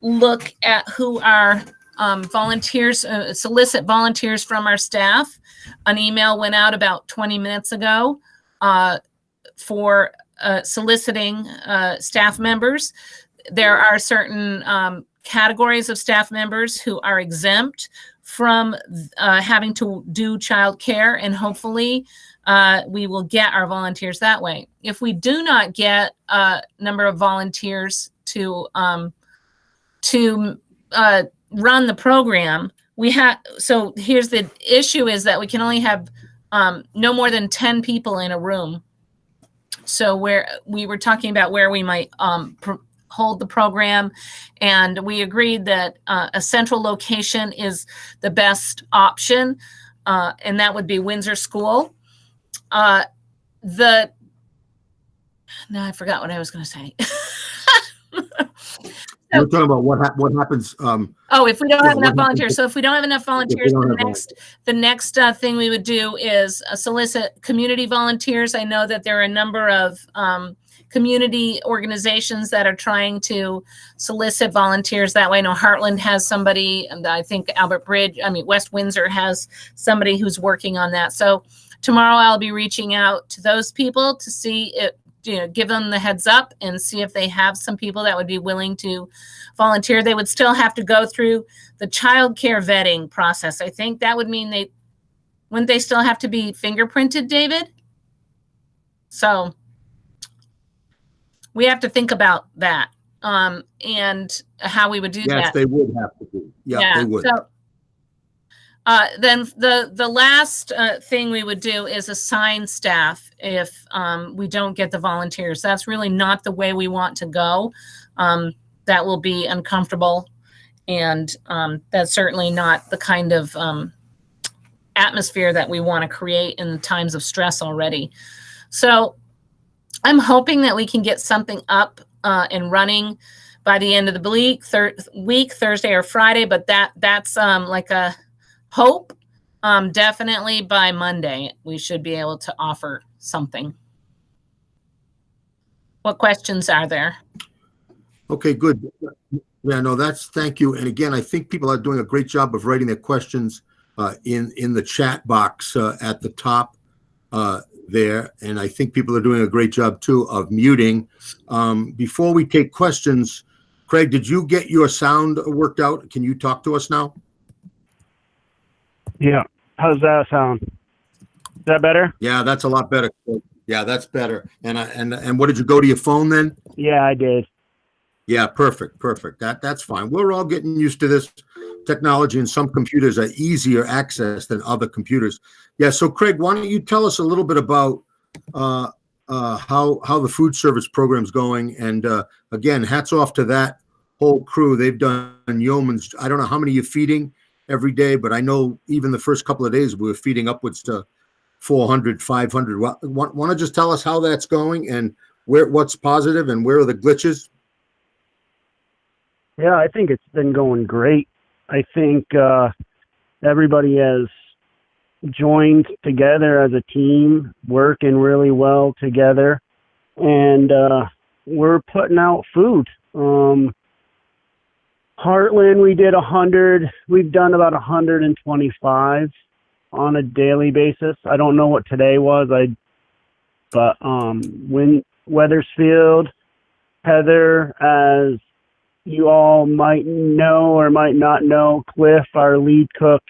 look at who are volunteers, solicit volunteers from our staff. An email went out about 20 minutes ago for soliciting staff members. There are certain categories of staff members who are exempt from having to do childcare, and hopefully we will get our volunteers that way. If we do not get a number of volunteers to run the program, so here's the issue, is that we can only have no more than 10 people in a room. So we were talking about where we might hold the program, and we agreed that a central location is the best option, and that would be Windsor School. Now I forgot what I was going to say. We're talking about what happens. If we don't have enough volunteers. So if we don't have enough volunteers, the next thing we would do is solicit community volunteers. I know that there are a number of community organizations that are trying to solicit volunteers that way. I know Heartland has somebody, and I think West Windsor has somebody who's working on that. So tomorrow I'll be reaching out to those people to see if, give them the heads up and see if they have some people that would be willing to volunteer. They would still have to go through the child care vetting process. I think that would mean wouldn't they still have to be fingerprinted, David? So we have to think about that and how we would do that. Yes, they would have to be. Yeah, they would. So, then the last thing we would do is assign staff if we don't get the volunteers. That's really not the way we want to go. That will be uncomfortable, and that's certainly not the kind of atmosphere that we want to create in times of stress already. So I'm hoping that we can get something up and running by the end of the week, Thursday or Friday, but that's like a hope. Definitely by Monday, we should be able to offer something. What questions are there? Okay, good. Yeah, no, thank you. And again, I think people are doing a great job of writing their questions in the chat box at the top there. And I think people are doing a great job too of muting. Before we take questions, Craig, did you get your sound worked out? Can you talk to us now? Yeah. How's that sound? Is that better? Yeah, that's a lot better. Yeah, that's better. And what, did you go to your phone then? Yeah, I did. Yeah, perfect. That's fine. We're all getting used to this technology, and some computers are easier access than other computers. Yeah. So Craig, why don't you tell us a little bit about how the food service program's going? And again, hats off to that whole crew. They've done yeoman's. I don't know how many you're feeding every day, but I know even the first couple of days we were feeding upwards to 400, 500. Want to just tell us how that's going and what's positive and where are the glitches? Yeah, I think it's been going great. I think everybody has joined together as a team, working really well together, and we're putting out food. Heartland, we did 100. We've done about 125 on a daily basis. I don't know what today was. But Wethersfield, Heather, as you all might know or might not know, Cliff, our lead cook,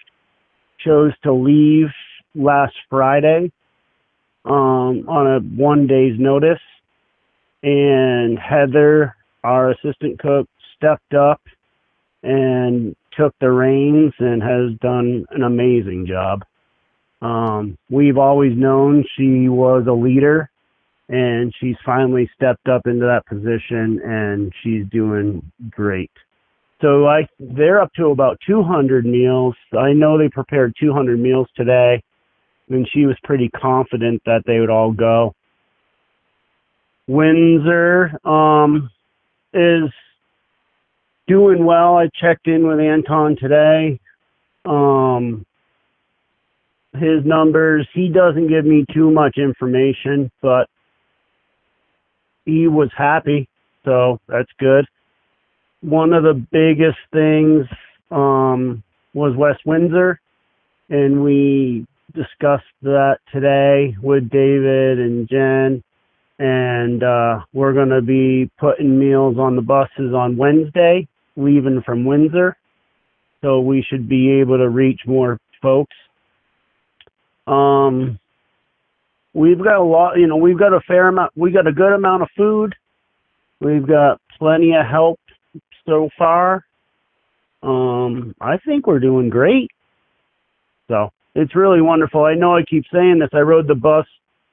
chose to leave last Friday on a 1 day's notice. And Heather, our assistant cook, stepped up and took the reins and has done an amazing job. We've always known she was a leader, and she's finally stepped up into that position, and she's doing great. So they're up to about 200 meals. I know they prepared 200 meals today, and she was pretty confident that they would all go. Windsor is doing well. I checked in with Anton today. His numbers, he doesn't give me too much information, but he was happy, so that's good. one of the biggest things was West Windsor, and we discussed that today with David and Jen, and we're going to be putting meals on the buses on Wednesday, leaving from Windsor, so we should be able to reach more folks. We've got a lot, we've got a fair amount, we got a good amount of food. We've got plenty of help so far. I think we're doing great. So it's really wonderful. I know I keep saying this. I rode the bus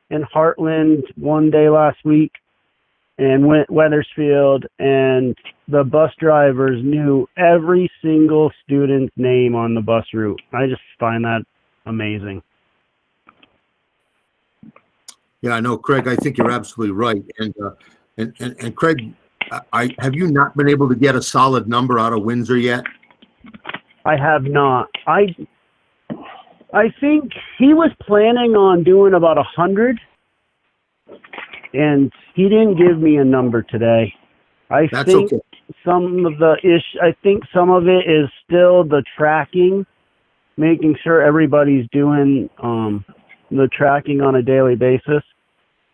in Heartland one day last week and went Wethersfield, and the bus drivers knew every single student's name on the bus route. I just find that amazing. Yeah, I know, Craig. I think you're absolutely right. And Craig, have you not been able to get a solid number out of Windsor yet? I have not. I think he was planning on doing about 100, and he didn't give me a number today. That's think okay. some of it is still the tracking, making sure everybody's doing the tracking on a daily basis.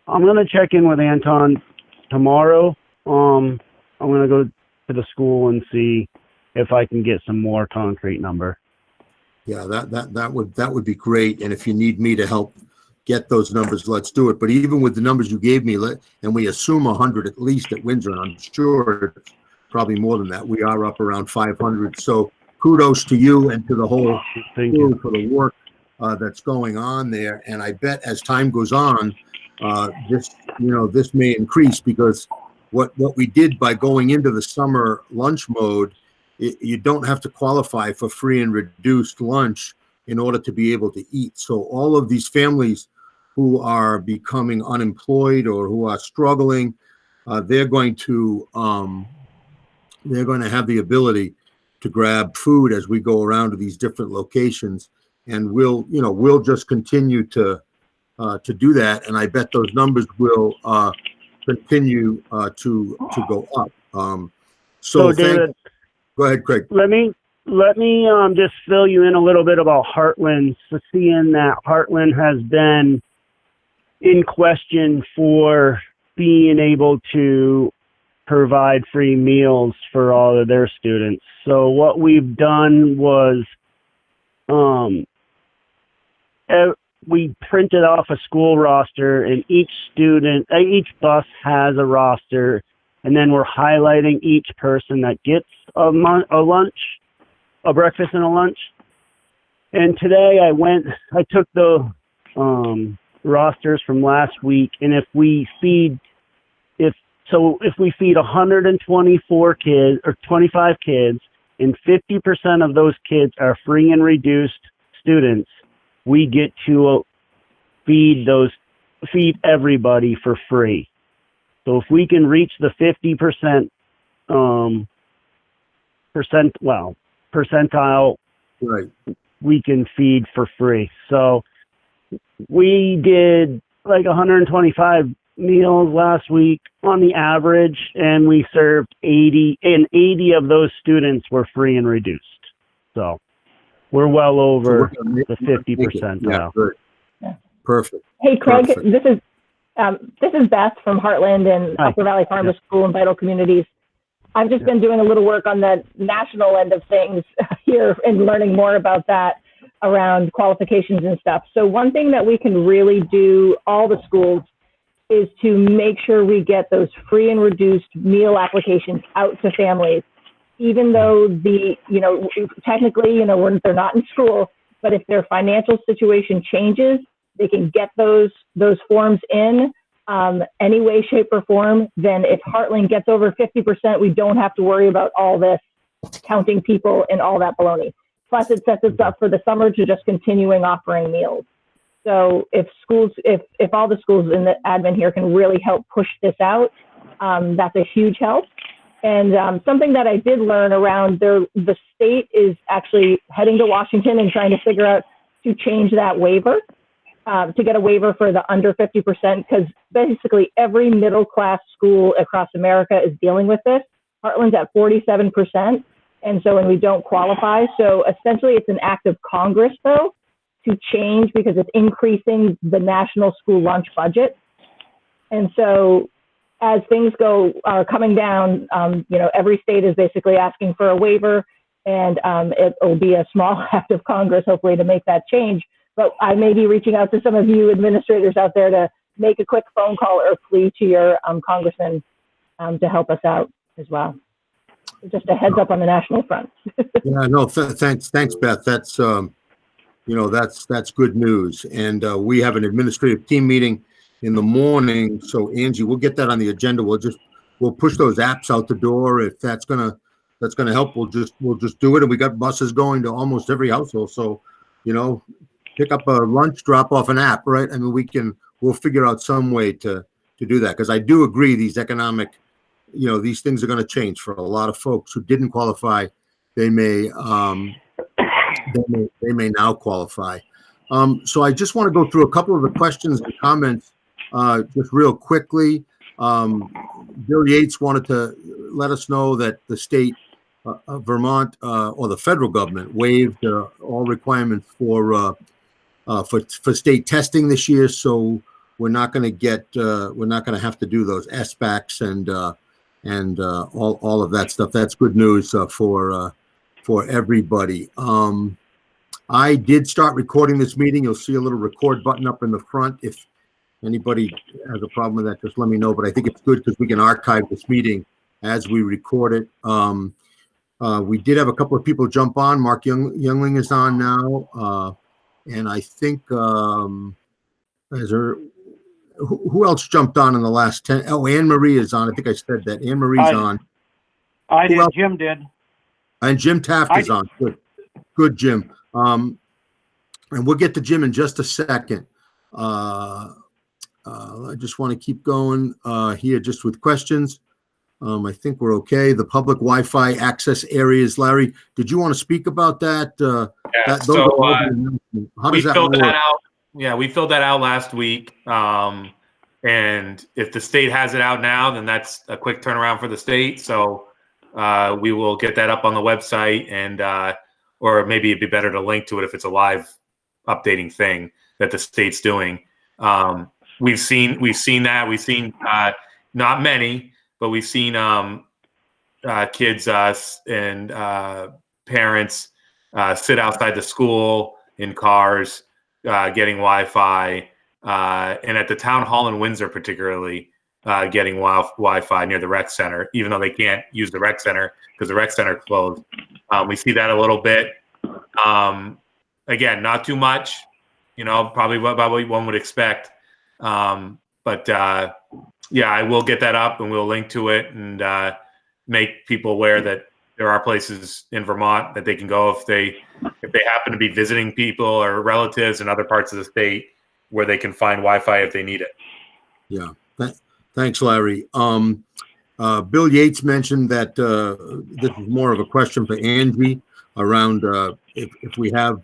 I'm going to check in with Anton tomorrow. I'm going to go to the school and see if I can get some more concrete number. Yeah, that would be great. And if you need me to help get those numbers, let's do it. But even with the numbers you gave me, and we assume 100 at least at Windsor, and I'm sure it's probably more than that. We are up around 500. So kudos to you and to the whole school for the work that's going on there. And I bet as time goes on, this may increase, because what we did by going into the summer lunch mode, you don't have to qualify for free and reduced lunch in order to be able to eat. So all of these families who are becoming unemployed or who are struggling, they're going to have the ability to grab food as we go around to these different locations, and we'll just continue to do that. And I bet those numbers will continue to go up. So David, go ahead, Craig. Let me just fill you in a little bit about Heartland. So seeing that Heartland has been in question for being able to provide free meals for all of their students. So what we've done was we printed off a school roster, and each bus has a roster, and then we're highlighting each person that gets a breakfast and a lunch. And today I took the rosters from last week, and if we feed 124 kids or 25 kids, and 50% of those kids are free and reduced students, we get to feed everybody for free. So if we can reach the 50% percentile, right, we can feed for free. So we did like 125 meals last week on the average, and we served 80, and 80 of those students were free and reduced. So we're well over the 50% now. Good. Yeah. Perfect. Hey, Craig, Perfect. This is Beth from Heartland and Hi. Upper Valley Farmers School and Vital Communities. I've just been doing a little work on the national end of things here and learning more about that around qualifications and stuff. So one thing that we can really do, all the schools, is to make sure we get those free and reduced meal applications out to families, even though technically, they're not in school, but if their financial situation changes, they can get those forms in any way, shape, or form. Then if Heartland gets over 50%, we don't have to worry about all this counting people and all that baloney. Plus, it sets us up for the summer to just continuing offering meals. So if all the schools in the admin here can really help push this out, that's a huge help. And something that I did learn around the state is actually heading to Washington and trying to figure out to change that waiver, to get a waiver for the under 50%, because basically every middle class school across America is dealing with this. Heartland's at 47%. And so, and we don't qualify. So essentially it's an act of Congress though, to change because it's increasing the national school lunch budget. And so as things are coming down, every state is basically asking for a waiver, and it will be a small act of Congress, hopefully, to make that change. But I may be reaching out to some of you administrators out there to make a quick phone call or plea to your congressman to help us out as well. Just a heads up on the national front. Yeah, no, thanks, Beth. That's that's good news. And we have an administrative team meeting in the morning. So Angie, we'll get that on the agenda. We'll push those apps out the door. If that's gonna help, we'll just do it. And we got buses going to almost every household. So, pick up a lunch, drop off an app, right? I mean, we'll figure out some way to do that. Because I do agree these economic, these things are going to change for a lot of folks who didn't qualify. They may now qualify. So I just want to go through a couple of the questions and comments just real quickly. Bill Yates wanted to let us know that the state of Vermont or the federal government waived all requirements for state testing this year. So we're not going to have to do those SBACs and all of that stuff. That's good news for everybody. I did start recording this meeting. You'll see a little record button up in the front. If anybody has a problem with that, just let me know. But I think it's good because we can archive this meeting as we record it. We did have a couple of people jump on. Mark Youngling is on now. And I think, who else jumped on in the last 10? Oh, Anne Marie is on. I think I said that. Anne Marie's on. I did. Jim did. And Jim Taft is on. Good, Jim. And we'll get to Jim in just a second. I just want to keep going here just with questions. I think we're okay. The public Wi-Fi access areas. Larry, did you want to speak about that? Yeah, how does that work? Yeah, we filled that out last week. And if the state has it out now, then that's a quick turnaround for the state. So we will get that up on the website, and or maybe it'd be better to link to it if it's a live updating thing that the state's doing. We've seen that. We've seen not many, but we've seen kids and parents sit outside the school in cars getting Wi-Fi, and at the town hall in Windsor particularly getting Wi-Fi near the rec center, even though they can't use the rec center because the rec center closed. We see that a little bit. Again, not too much, probably what one would expect. But yeah, I will get that up and we'll link to it and make people aware that there are places in Vermont that they can go if they happen to be visiting people or relatives in other parts of the state where they can find Wi-Fi if they need it. Yeah. Thanks, Larry. Bill Yates mentioned that this is more of a question for Angie around if we have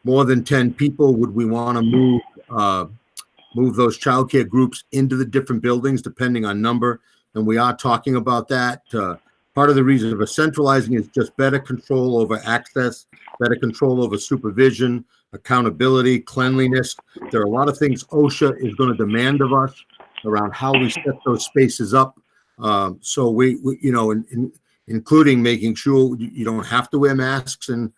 more than 10 people, would we want to move those childcare groups into the different buildings depending on number? And we are talking about that. Part of the reason for centralizing is just better control over access, better control over supervision, accountability, cleanliness. There are a lot of things OSHA is going to demand of us around how we set those spaces up. So we including making sure you don't have to wear masks and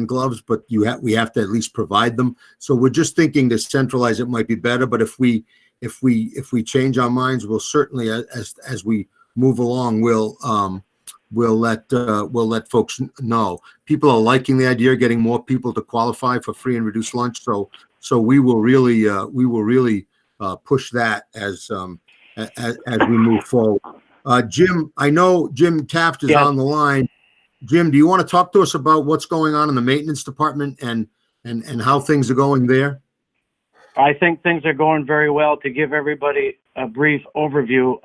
gloves, but we have to at least provide them. So we're just thinking to centralize it might be better. But if we change our minds, we'll certainly, as we move along, we'll let folks know. People are liking the idea of getting more people to qualify for free and reduced lunch. So we will really push that as we move forward. Jim, I know Jim Taft is on the line. Jim, do you want to talk to us about what's going on in the maintenance department and how things are going there? I think things are going very well. To give everybody a brief overview,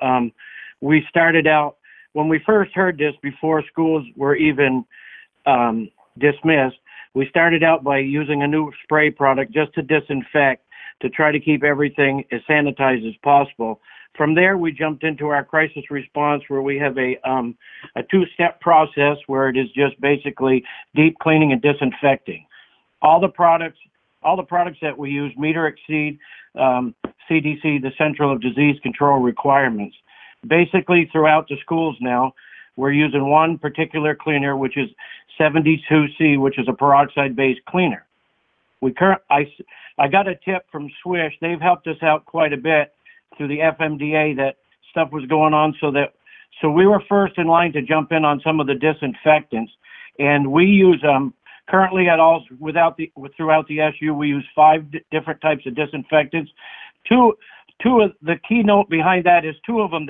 we started out, when we first heard this before schools were even dismissed, we started out by using a new spray product just to disinfect, to try to keep everything as sanitized as possible From there, we jumped into our crisis response, where we have a two-step process where it is just basically deep cleaning and disinfecting. All the products that we use meet or exceed CDC, the Central of Disease Control requirements. Basically, throughout the schools now, we're using one particular cleaner, which is 72C, which is a peroxide-based cleaner. I got a tip from Swish. They've helped us out quite a bit through the FMDA that stuff was going on, so we were first in line to jump in on some of the disinfectants, and we use currently throughout the SU, we use 5 different types of disinfectants. Two of the keynote behind that is 2 of them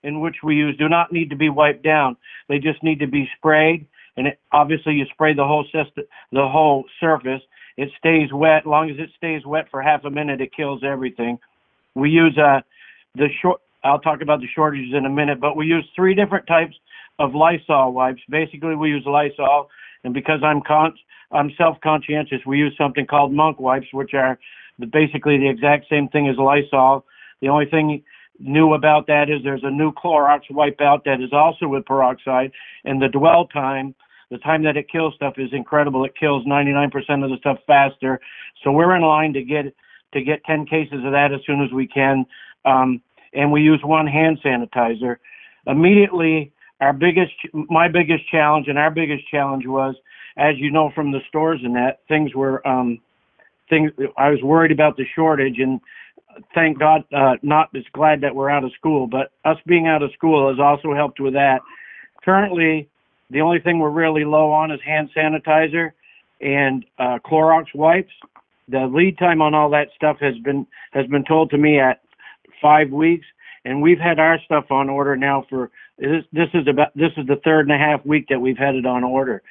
in which we use do not need to be wiped down. They just need to be sprayed, and obviously you spray the whole system, the whole surface. It stays wet. As long as it stays wet for half a minute, it kills everything. We use I'll talk about the shortages in a minute, but we use 3 different types of Lysol wipes. Basically, we use Lysol, and because I'm self-conscientious, we use something called Monk wipes, which are basically the exact same thing as Lysol. The only thing new about that is there's a new Clorox wipe out that is also with peroxide, and the dwell time, the time that it kills stuff, is incredible. It kills 99% of the stuff faster. So we're in line to get 10 cases of that as soon as we can. And we use 1 hand sanitizer. Immediately, my biggest challenge and our biggest challenge was, as you know from the stores and that, I was worried about the shortage, and thank God, not as glad that we're out of school, but us being out of school has also helped with that. Currently, the only thing we're really low on is hand sanitizer and Clorox wipes. The lead time on all that stuff has been told to me at 5 weeks, and we've had our stuff on order now for this is the 3.5 week that we've had it on order.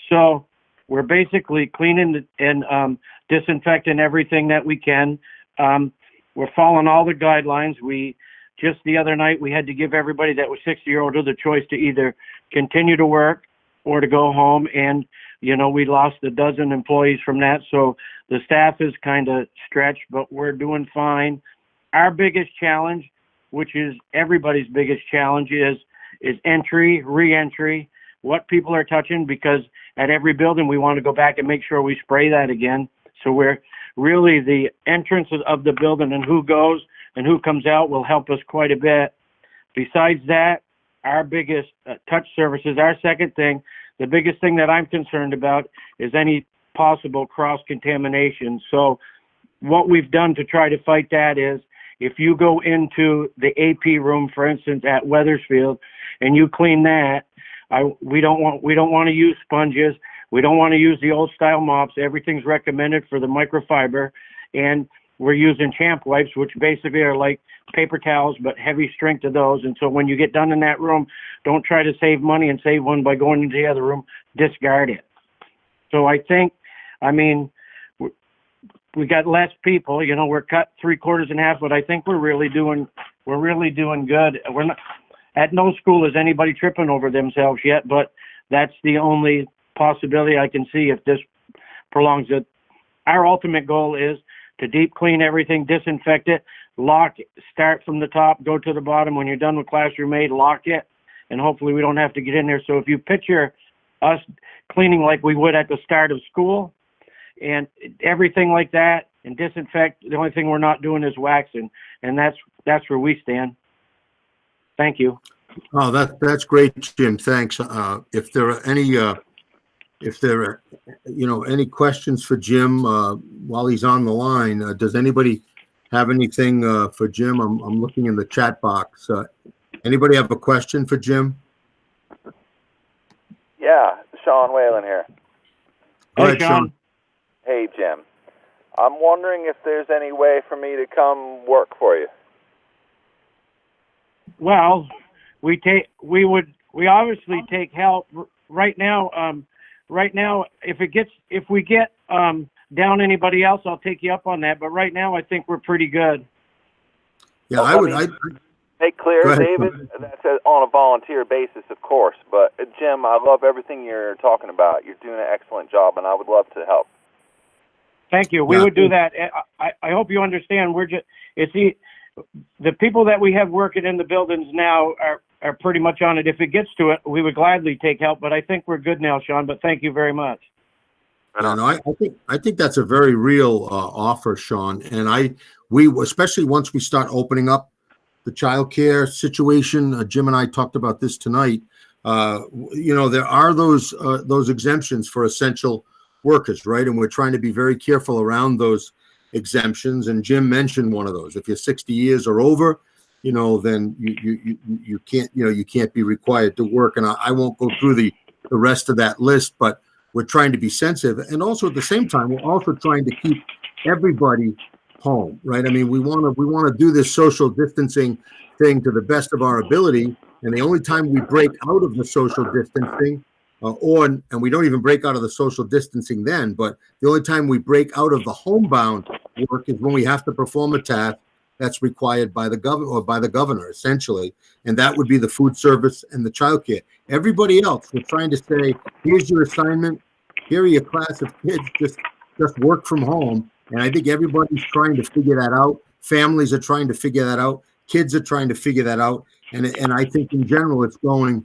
So we're basically cleaning and disinfecting everything that we can. We're following all the guidelines. Just the other night, we had to give everybody that was 60 or older the choice to either continue to work or to go home. And, we lost a dozen employees from that. So the staff is kind of stretched, but we're doing fine. Our biggest challenge, which is everybody's biggest challenge, is entry, re-entry, what people are touching, because at every building, we want to go back and make sure we spray that again. So we're really, the entrance of the building and who goes and who comes out will help us quite a bit. Besides that, our biggest touch services, our second thing, the biggest thing that I'm concerned about is any possible cross-contamination. So what we've done to try to fight that is, if you go into the AP room, for instance, at Wethersfield, and you clean that, we don't want to use sponges. We don't want to use the old style mops. Everything's recommended for the microfiber, and we're using champ wipes, which basically are like paper towels, but heavy strength of those. And so when you get done in that room, don't try to save money and save one by going into the other room. Discard it. So we got less people. We're cut 3/4 in half, but I think we're really doing good. We're not at no school is anybody tripping over themselves yet, but that's the only possibility I can see if this prolongs it. Our ultimate goal is to deep clean everything, disinfect it, lock it, start from the top, go to the bottom. When you're done with classroom aid, lock it, and hopefully we don't have to get in there. So if you picture us cleaning like we would at the start of school and everything like that, and disinfect, the only thing we're not doing is waxing, and that's where we stand. Thank you. Oh, that's great, Jim. Thanks. If there are any questions for Jim while he's on the line, does anybody have anything for Jim? I'm looking in the chat box. Anybody have a question for Jim? Yeah, Sean Whalen here. Go ahead, Sean. Hey, Jim. I'm wondering if there's any way for me to come work for you. Well, we obviously take help right now. If we get down anybody else, I'll take you up on that. But right now, I think we're pretty good. Yeah, Make clear, ahead, David, that's on a volunteer basis, of course. But Jim, I love everything you're talking about. You're doing an excellent job, and I would love to help. Thank you. We would do that. I hope you understand. the people that we have working in the buildings now are pretty much on it. If it gets to it, we would gladly take help, but I think we're good now, Sean, but thank you very much. Yeah, no, I think that's a very real offer, Sean. And we especially once we start opening up the childcare situation, Jim and I talked about this tonight. There are those exemptions for essential workers, right? And we're trying to be very careful around those exemptions. And Jim mentioned one of those. If you're 60 years or over, then you can't be required to work. And I won't go through the rest of that list, but we're trying to be sensitive. And also at the same time, we're also trying to keep everybody home, right? I mean, we want to do this social distancing thing to the best of our ability. And the only time we break out of the social distancing, and we don't even break out of the social distancing then, but the only time we break out of the homebound work is when we have to perform a task that's required by the governor, essentially. And that would be the food service and the childcare. Everybody else, we're trying to say, here's your assignment, here are your class of kids, just work from home. And I think everybody's trying to figure that out. Families are trying to figure that out. Kids are trying to figure that out. And I think in general, it's going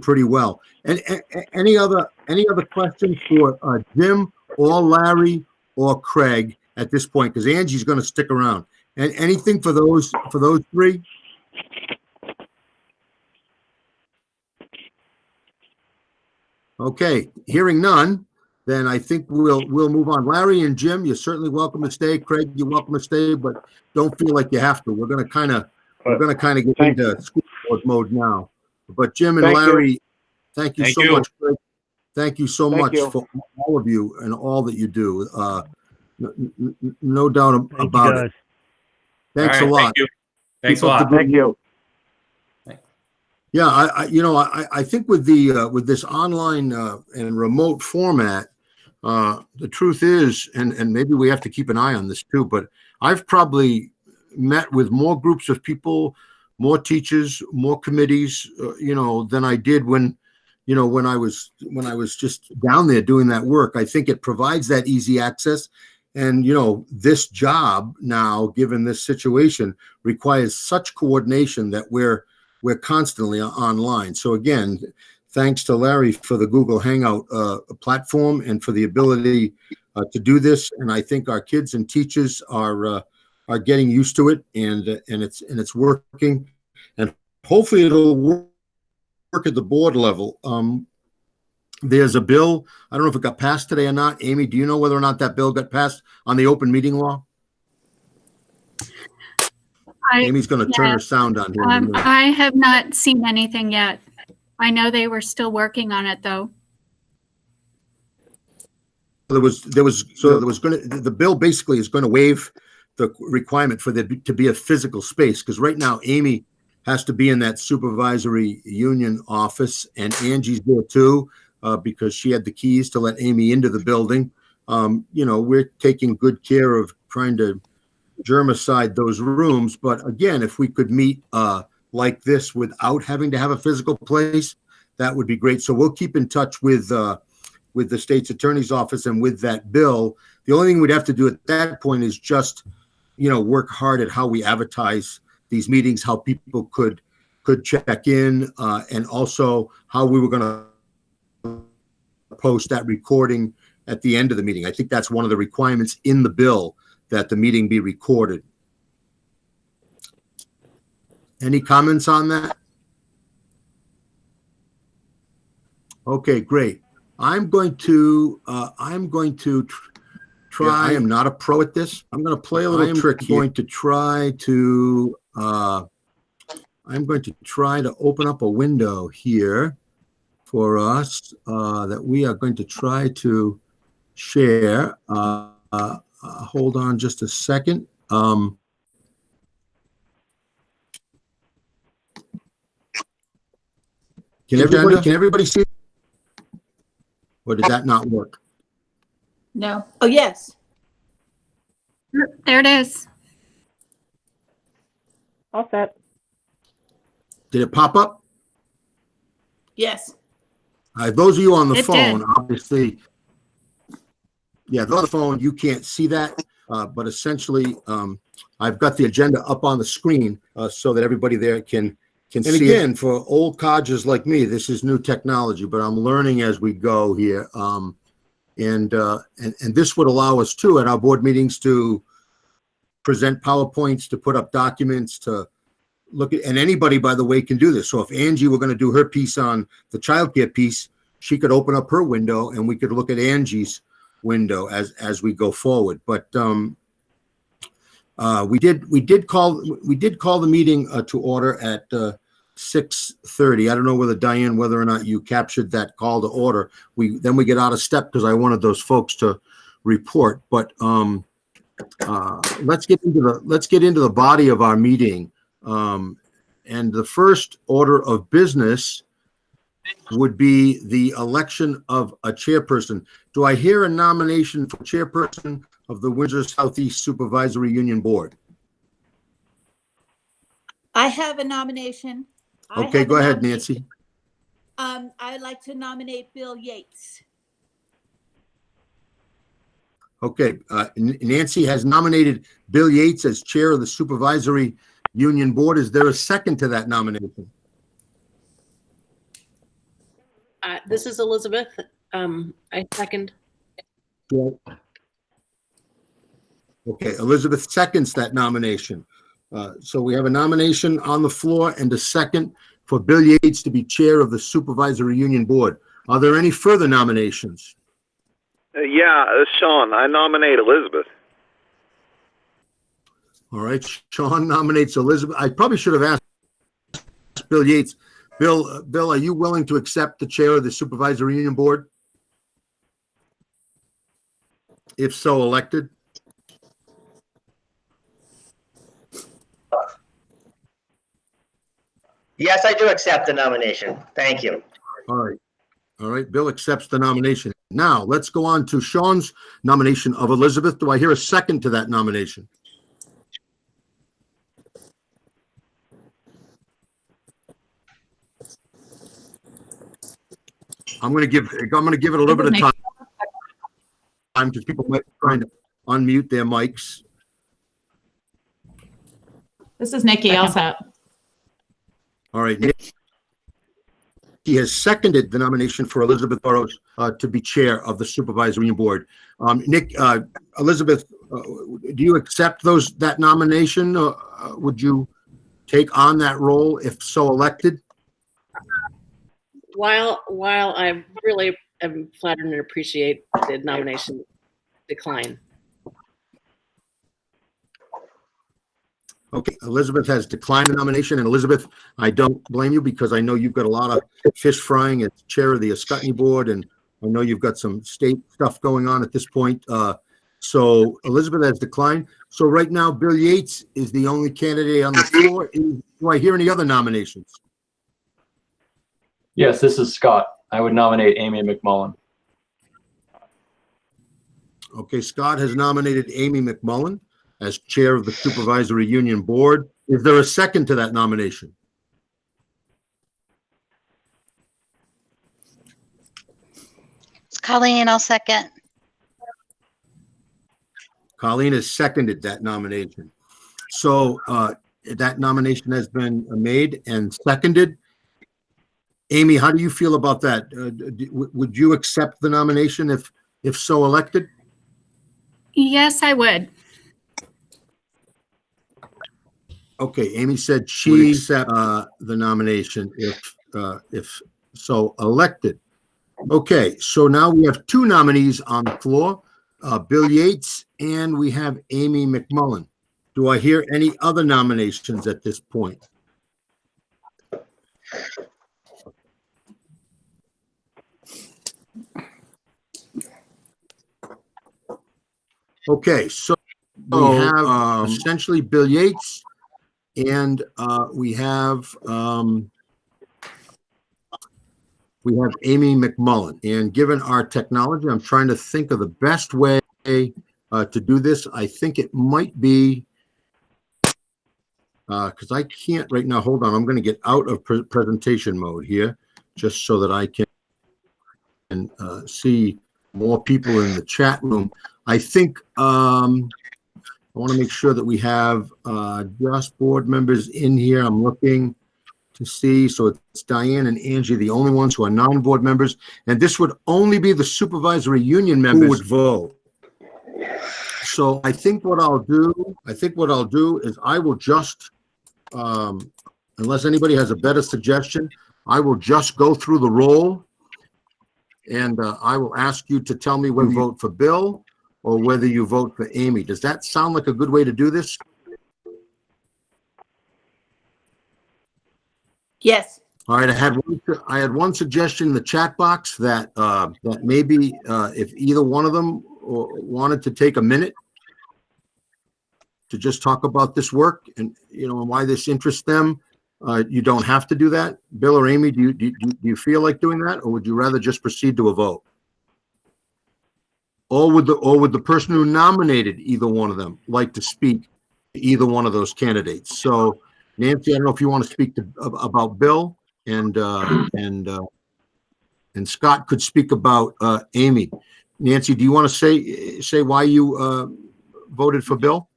pretty well. And any other questions for Jim or Larry or Craig at this point? Because Angie's going to stick around. And anything for those three? Okay, hearing none, then I think we'll move on. Larry and Jim, you're certainly welcome to stay. Craig, you're welcome to stay, but don't feel like you have to. We're going to kind of get into school board mode now. But Jim and Larry, thank you so much, Craig. Thank you so much for all of you and all that you do. No doubt about it. Thanks a lot. Thank you. Thanks a lot. Thank you. Yeah, I think with this online and remote format, the truth is, and maybe we have to keep an eye on this too, but I've probably met with more groups of people, more teachers, more committees, than I did when I was just down there doing that work. I think it provides that easy access. And, this job now, given this situation, requires such coordination that we're constantly online. So again, thanks to Larry for the Google Hangout platform and for the ability to do this. And I think our kids and teachers are getting used to it, and it's working. And hopefully it'll work at the board level. There's a bill. I don't know if it got passed today or not. Amy, do you know whether or not that bill got passed on the open meeting law? Amy's going to turn her sound on here. I have not seen anything yet. I know they were still working on it, though. The bill basically is going to waive the requirement for there to be a physical space, because right now Amy has to be in that supervisory union office, and Angie's there too. Because she had the keys to let Amy into the building. We're taking good care of trying to germicide those rooms. But again, if we could meet like this without having to have a physical place, that would be great. So we'll keep in touch with the state's attorney's office and with that bill. The only thing we'd have to do at that point is just, work hard at how we advertise these meetings, how people could check in, and also how we were going to post that recording at the end of the meeting. I think that's one of the requirements in the bill, that the meeting be recorded. Any comments on that? Okay, great. I'm going to try. I am not a pro at this. I'm going to play a little trick here. I'm going to try to open up a window here for us that we are going to try to share. Hold on just a second. Can everybody see? Or did that not work? No. Oh, yes. There it is. All set. Did it pop up? Yes. Those of you on the It phone, did. obviously, yeah, those on the phone, you can't see that. but essentially, I've got the agenda up on the screen so that everybody there can see. And again, for old codgers like me, this is new technology, but I'm learning as we go here. And this would allow us too at our board meetings to present PowerPoints, to put up documents, to look at, and anybody, by the way, can do this. So if Angie were going to do her piece on the childcare piece, she could open up her window and we could look at Angie's window as we go forward. But we did call the meeting to order at 6:30. I don't know whether or not you captured that call to order. Then we get out of step because I wanted those folks to report. But let's get into the body of our meeting. And the first order of business would be the election of a chairperson. Do I hear a nomination for chairperson of the Windsor Southeast Supervisory Union Board? I have a nomination. Okay, go ahead, Nancy. I'd like to nominate Bill Yates. Okay, Nancy has nominated Bill Yates as chair of the Supervisory Union Board. Is there a second to that nomination? This is Elizabeth. I second. Yeah. Okay, Elizabeth seconds that nomination. So we have a nomination on the floor and a second for Bill Yates to be chair of the Supervisory Union Board. Are there any further nominations? Sean, I nominate Elizabeth. All right, Sean nominates Elizabeth. I probably should have asked Bill Yates. Bill, are you willing to accept the chair of the Supervisory Union Board? If so elected? Yes, I do accept the nomination. Thank you. All right, Bill accepts the nomination. Now, let's go on to Sean's nomination of Elizabeth. Do I hear a second to that nomination? I'm going to give it a little bit of time because people might be trying to unmute their mics. This is Nikki. I'll set. All right, Nick. He has seconded the nomination for Elizabeth Burrows to be chair of the Supervisory Union Board. Nick, Elizabeth, do you accept that nomination? Would you take on that role if so elected? While I really am flattered and appreciate the nomination decline. Okay, Elizabeth has declined the nomination, and Elizabeth, I don't blame you because I know you've got a lot of fish frying as chair of the Ascutney Board, and I know you've got some state stuff going on at this point. So Elizabeth has declined. So right now, Bill Yates is the only candidate on the floor. Do I hear any other nominations? Yes, this is Scott. I would nominate Amy McMullen. Okay, Scott has nominated Amy McMullen as chair of the Supervisory Union Board. Is there a second to that nomination? It's Colleen, I'll second. Colleen has seconded that nomination. So that nomination has been made and seconded. Amy, how do you feel about that? Would you accept the nomination if so elected? Yes, I would. Okay, Amy said she would accept the nomination if so elected. Okay, so now we have two nominees on the floor, Bill Yates and we have Amy McMullen. Do I hear any other nominations at this point? Okay, so we have essentially Bill Yates, and we have Amy McMullen. And given our technology, I'm trying to think of the best way to do this. I think it might be because I can't right now. Hold on, I'm going to get out of presentation mode here, just so that I can see more people in the chat room. I think I want to make sure that we have just board members in here. I'm looking to see. So it's Diane and Angie, the only ones who are non-board members. And this would only be the supervisory union members who would vote. So I think what I'll do is I will just, unless anybody has a better suggestion, I will just go through the roll. And I will ask you to tell me whether you vote for Bill or whether you vote for Amy. Does that sound like a good way to do this? Yes. All right, I had one suggestion in the chat box that that maybe if either one of them wanted to take a minute to just talk about this work and and why this interests them, you don't have to do that. Bill or Amy, do you feel like doing that, or would you rather just proceed to a vote? Or would the person who nominated either one of them like to speak to either one of those candidates? So, Nancy, I don't know if you want to speak about Bill, and Scott could speak about Amy. Nancy, do you want to say why you voted for Bill?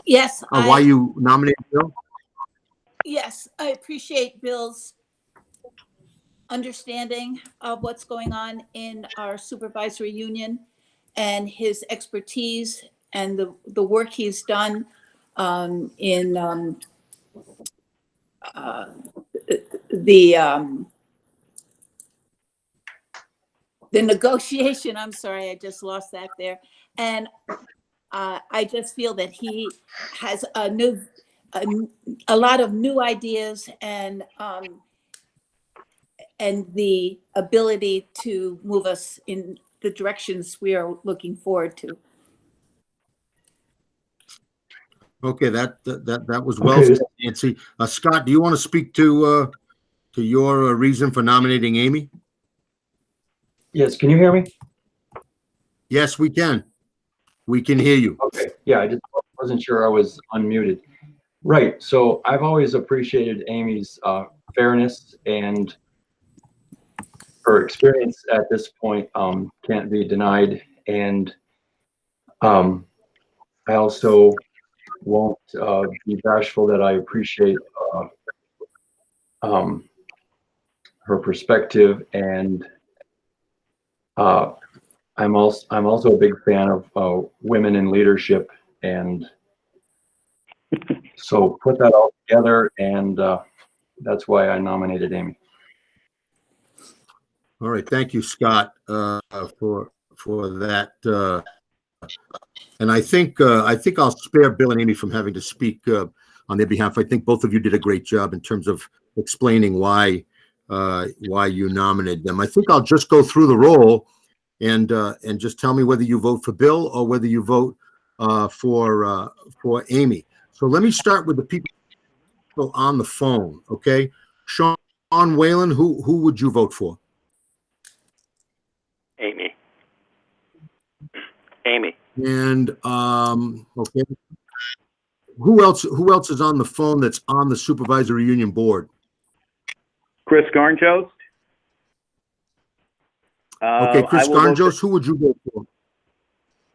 Yes. Or why you nominated Bill? Yes, I appreciate Bill's understanding of what's going on in our supervisory union and his expertise and the work he's done in the negotiation. I'm sorry, I just lost that there. And I just feel that he has a lot of new ideas and the ability to move us in the directions we are looking forward to. Okay, that was well said, Nancy. Scott, do you want to speak to your reason for nominating Amy? Yes, can you hear me? Yes, we can. We can hear you. Okay, yeah, I just wasn't sure I was unmuted. Right, so I've always appreciated Amy's fairness, and her experience at this point can't be denied. And I also won't be bashful that I appreciate her perspective, and I'm also a big fan of women in leadership, and so put that all together, and that's why I nominated Amy. All right, thank you, Scott, for that. And I think I'll spare Bill and Amy from having to speak on their behalf. I think both of you did a great job in terms of explaining why you nominated them. I think I'll just go through the roll and just tell me whether you vote for Bill or whether you vote for Amy. So let me start with the people on the phone. Okay, Sean Whalen, who would you vote for? Amy. And okay, who else is on the phone that's on the supervisory union board? Chris Garnjost. Okay, Chris Garnjost, who would you vote for?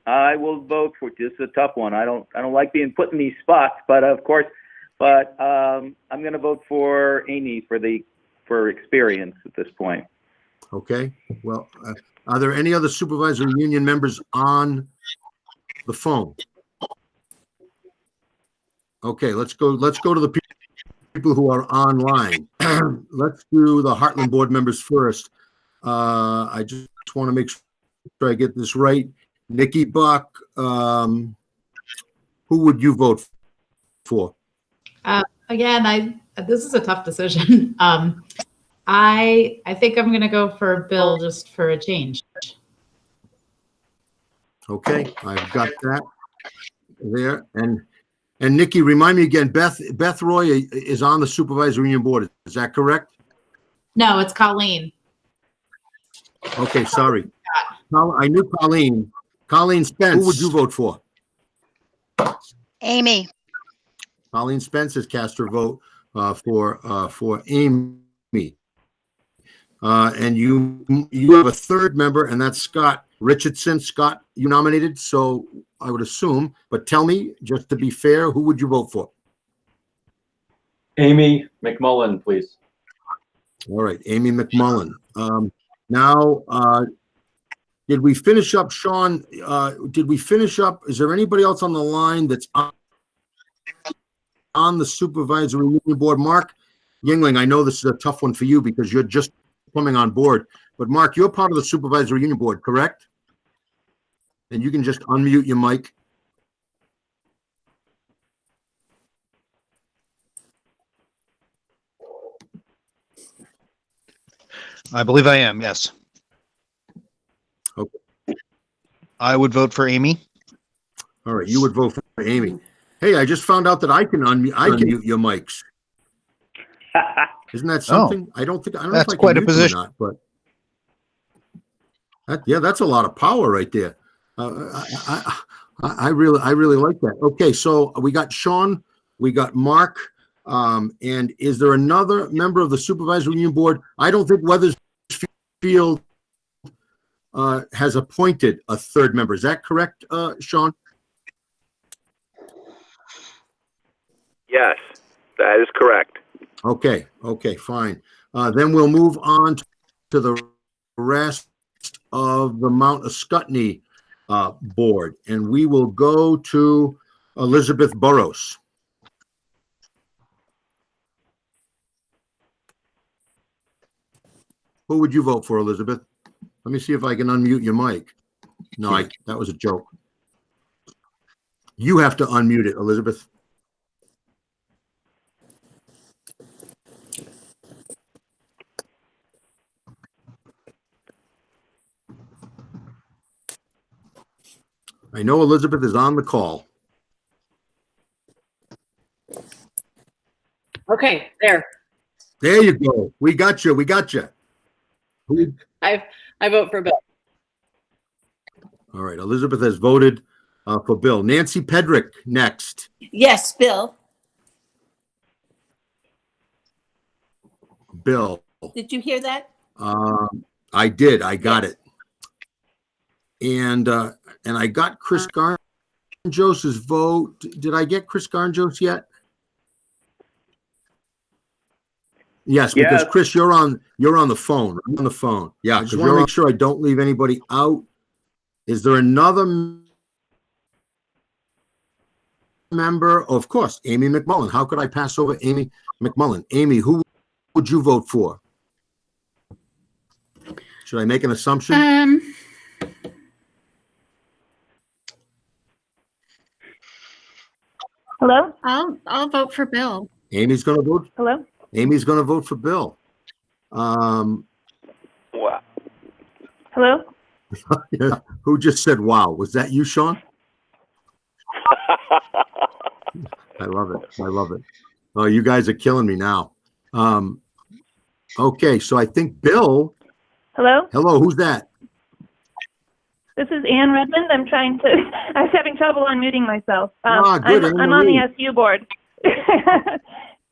I will vote for. This is a tough one. I don't like being put in these spots, but of course, I'm going to vote for Amy for experience at this point. Okay. Well, are there any other supervisory union members on the phone? Okay, let's go to the people who are online. Let's do the Heartland board members first. I just want to make sure I get this right. Nikki Buck, who would you vote for? Again, this is a tough decision. I think I'm going to go for Bill just for a change. Okay, I've got that there. And Nikki, remind me again, Beth Roy is on the supervisory union board. Is that correct? No, it's Colleen. Okay, sorry. I knew Colleen. Colleen Spence, who would you vote for? Amy. Colleen Spence has cast her vote for Amy. And you have a third member, and that's Scott Richardson. Scott, you nominated, so I would assume, but tell me, just to be fair, who would you vote for? Amy McMullen, please. All right, Amy McMullen. Now, did we finish up, Sean? Did we finish up? Is there anybody else on the line that's on the supervisory union board? Mark Yingling, I know this is a tough one for you because you're just coming on board, but Mark, you're part of the supervisory union board, correct? And you can just unmute your mic. I believe I am, yes. Okay. I would vote for Amy. All right, you would vote for Amy. Hey, I just found out that I can mute your mics. Isn't that something? I don't know That's if I can quite a mute them or position. not, but that's a lot of power right there. I really like that. Okay, so we got Sean, we got Mark, and is there another member of the supervisory union board? I don't think Weathersfield has appointed a third member. Is that correct, Sean? Yes, that is correct. Okay, fine. Then we'll move on to the rest of the Mount Ascutney board, and we will go to Elizabeth Burrows. Who would you vote for, Elizabeth? Let me see if I can unmute your mic. No, that was a joke. You have to unmute it, Elizabeth. I know Elizabeth is on the call. Okay, there. There you go. We got you. I vote for Bill. All right. Elizabeth has voted for Bill. Nancy Pedrick next. Yes, Bill. Bill. Did you hear that? I did. I got it. And I got Chris Garnjos's vote. Did I get Chris Garnjos yet? Yes, because Yes. Chris, you're on the phone. I'm on the phone. Yeah, I just want to make sure I don't leave anybody out. Is there another member? Oh, of course, Amy McMullen. How could I pass over Amy McMullen? Amy, who would you vote for? Should I make an assumption? Hello? I'll vote for Bill. Amy's going to vote. Hello? Amy's going to vote for Bill. Wow. Hello? Who just said wow? Was that you, Sean? I love it. Oh, you guys are killing me now. Okay, so I think Bill. Hello? Hello, who's that? This is Ann Redmond. I was having trouble unmuting myself. Good. I'm on the SU board.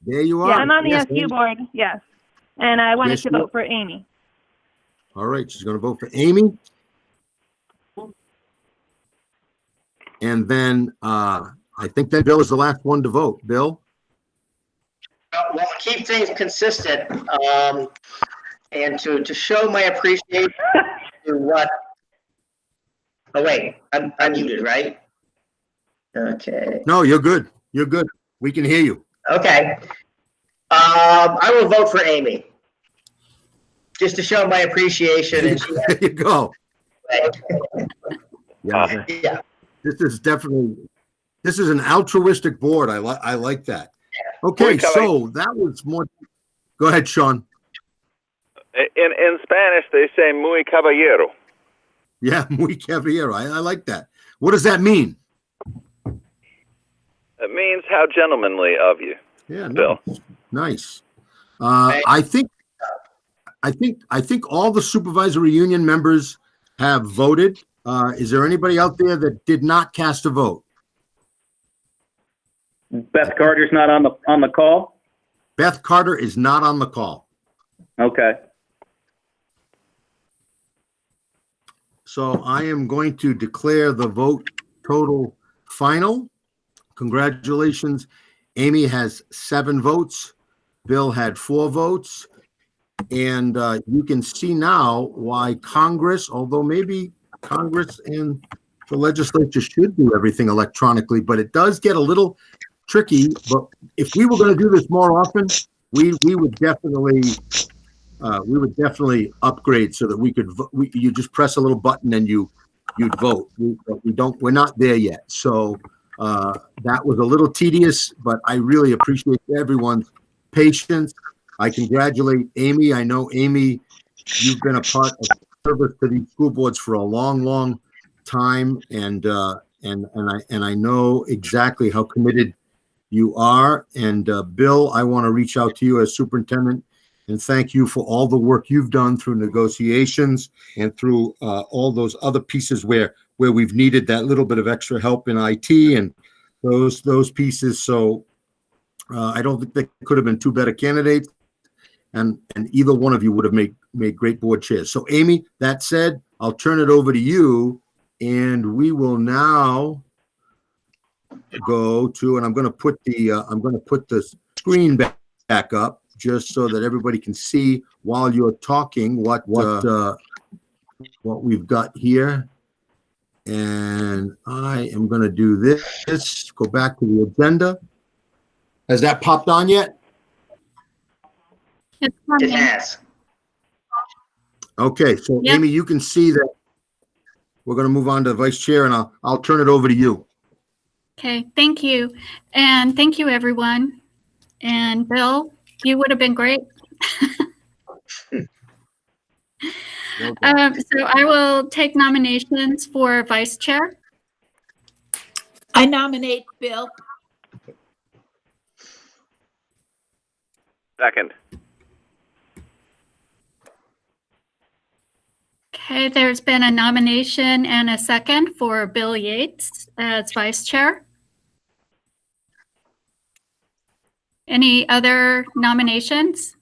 There you are. Yeah, I'm on the Yes, SU Ann. board, yes. And I wanted Yes, to you- vote for Amy. All right, she's going to vote for Amy. And then I think that Bill is the last one to vote. Bill? Well, keep things consistent, and to show my appreciation to what. Oh wait, I'm muted, right? Okay. No, you're good. We can hear you. Okay. I will vote for Amy, just to show my appreciation. And There you go. Yeah. Yeah. This is an altruistic board. I like that. Okay, so that was more. Go ahead, Sean. In Spanish, they say muy caballero. Yeah, muy caballero. I like that. What does that mean? It means how gentlemanly of you. Yeah, Bill. Nice. I think all the supervisory union members have voted. Is there anybody out there that did not cast a vote? Beth Carter's not on the call? Beth Carter is not on the call. Okay. So I am going to declare the vote total final. Congratulations. Amy has 7 votes. Bill had 4 votes. And you can see now why Congress, although maybe Congress and the legislature should do everything electronically, but it does get a little tricky. But if we were going to do this more often, we would definitely upgrade so that we could you just press a little button and you'd vote. We're not there yet. So that was a little tedious, but I really appreciate everyone's patience. I congratulate Amy. I know, Amy, you've been a part of service to these school boards for a long, long time, and I know exactly how committed you are. And Bill, I want to reach out to you as superintendent and thank you for all the work you've done through negotiations and through all those other pieces where we've needed that little bit of extra help in IT and those pieces. So I don't think there could have been 2 better candidates. And either one of you would have made great board chairs. So Amy, that said, I'll turn it over to you, and we will now go to, and I'm going to put the screen back up just so that everybody can see while you're talking what we've got here. And I am going to do this. Go back to the agenda. Has that popped on yet? It has. Okay, so Yep. Amy, you can see that we're going to move on to vice chair, and I'll turn it over to you. Okay, thank you. And thank you, everyone. And Bill, you would have been great. So I will take nominations for vice chair. I nominate Bill. Second. Okay, there's been a nomination and a second for Bill Yates as vice chair. Any other nominations?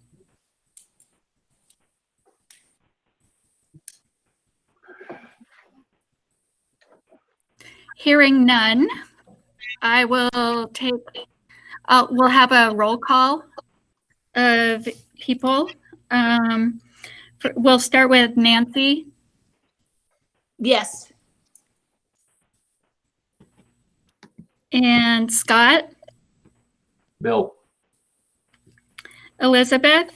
Hearing none, I will take, we'll have a roll call of people. We'll start with Nancy. Yes. And Scott. Bill. Elizabeth.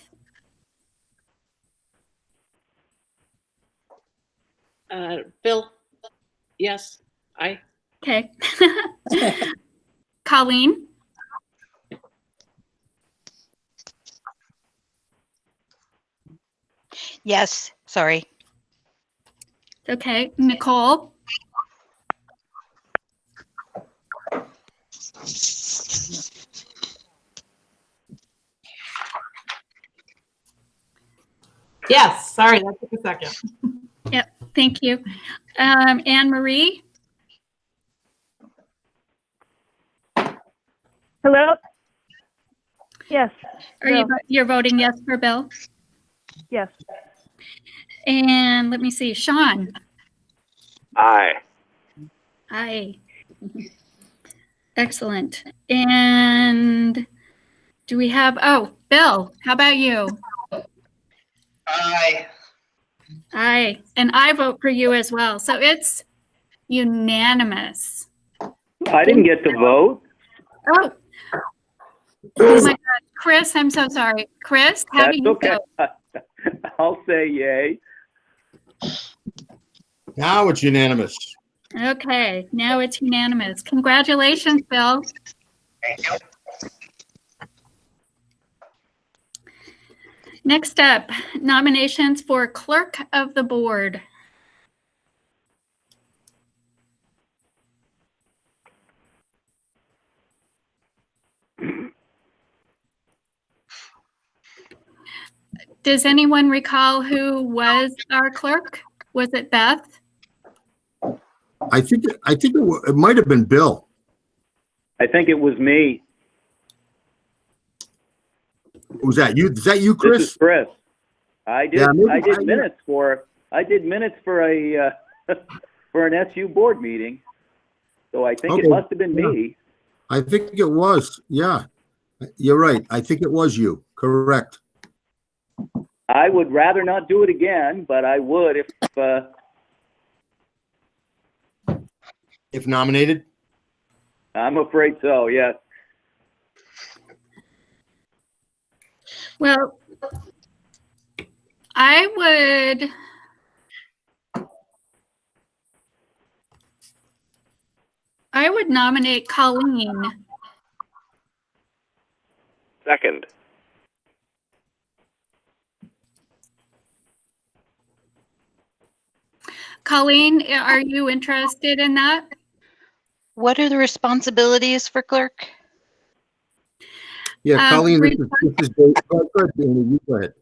Bill. Yes. I. Okay. Colleen. Yes, sorry. Okay, Nicole. Yes, sorry, that took a second. Yep, thank you. Anne Marie. Hello? Yes. You're voting yes for Bill? Yes. And let me see, Sean. Aye. Aye. Excellent. And do we have, oh, Bill, how about you? Aye. Aye. And I vote for you as well. So it's unanimous. I didn't get to vote. Oh. Oh my God. Chris, I'm so sorry. Chris, how That's do you okay. vote? I'll say yay. Now it's unanimous. Okay, now it's unanimous. Congratulations, Bill. Thank you. Next up, nominations for clerk of the board. Does anyone recall who was our clerk? Was it Beth? I think it might have been Bill. I think it was me. Was that you? Is that you, Chris? This is Chris. I did. Yeah, maybe I did minutes for a for an SU board meeting. So I think Okay, it must have been me. I think it was. Yeah, you're right. I think it was you. Correct. I would rather not do it again, but I would If nominated. I'm afraid so, yes. Well, I would nominate Colleen. Second. Colleen, are you interested in that? What are the responsibilities for clerk? Yeah, Colleen, this is Dave. Go ahead, Amy, you go ahead.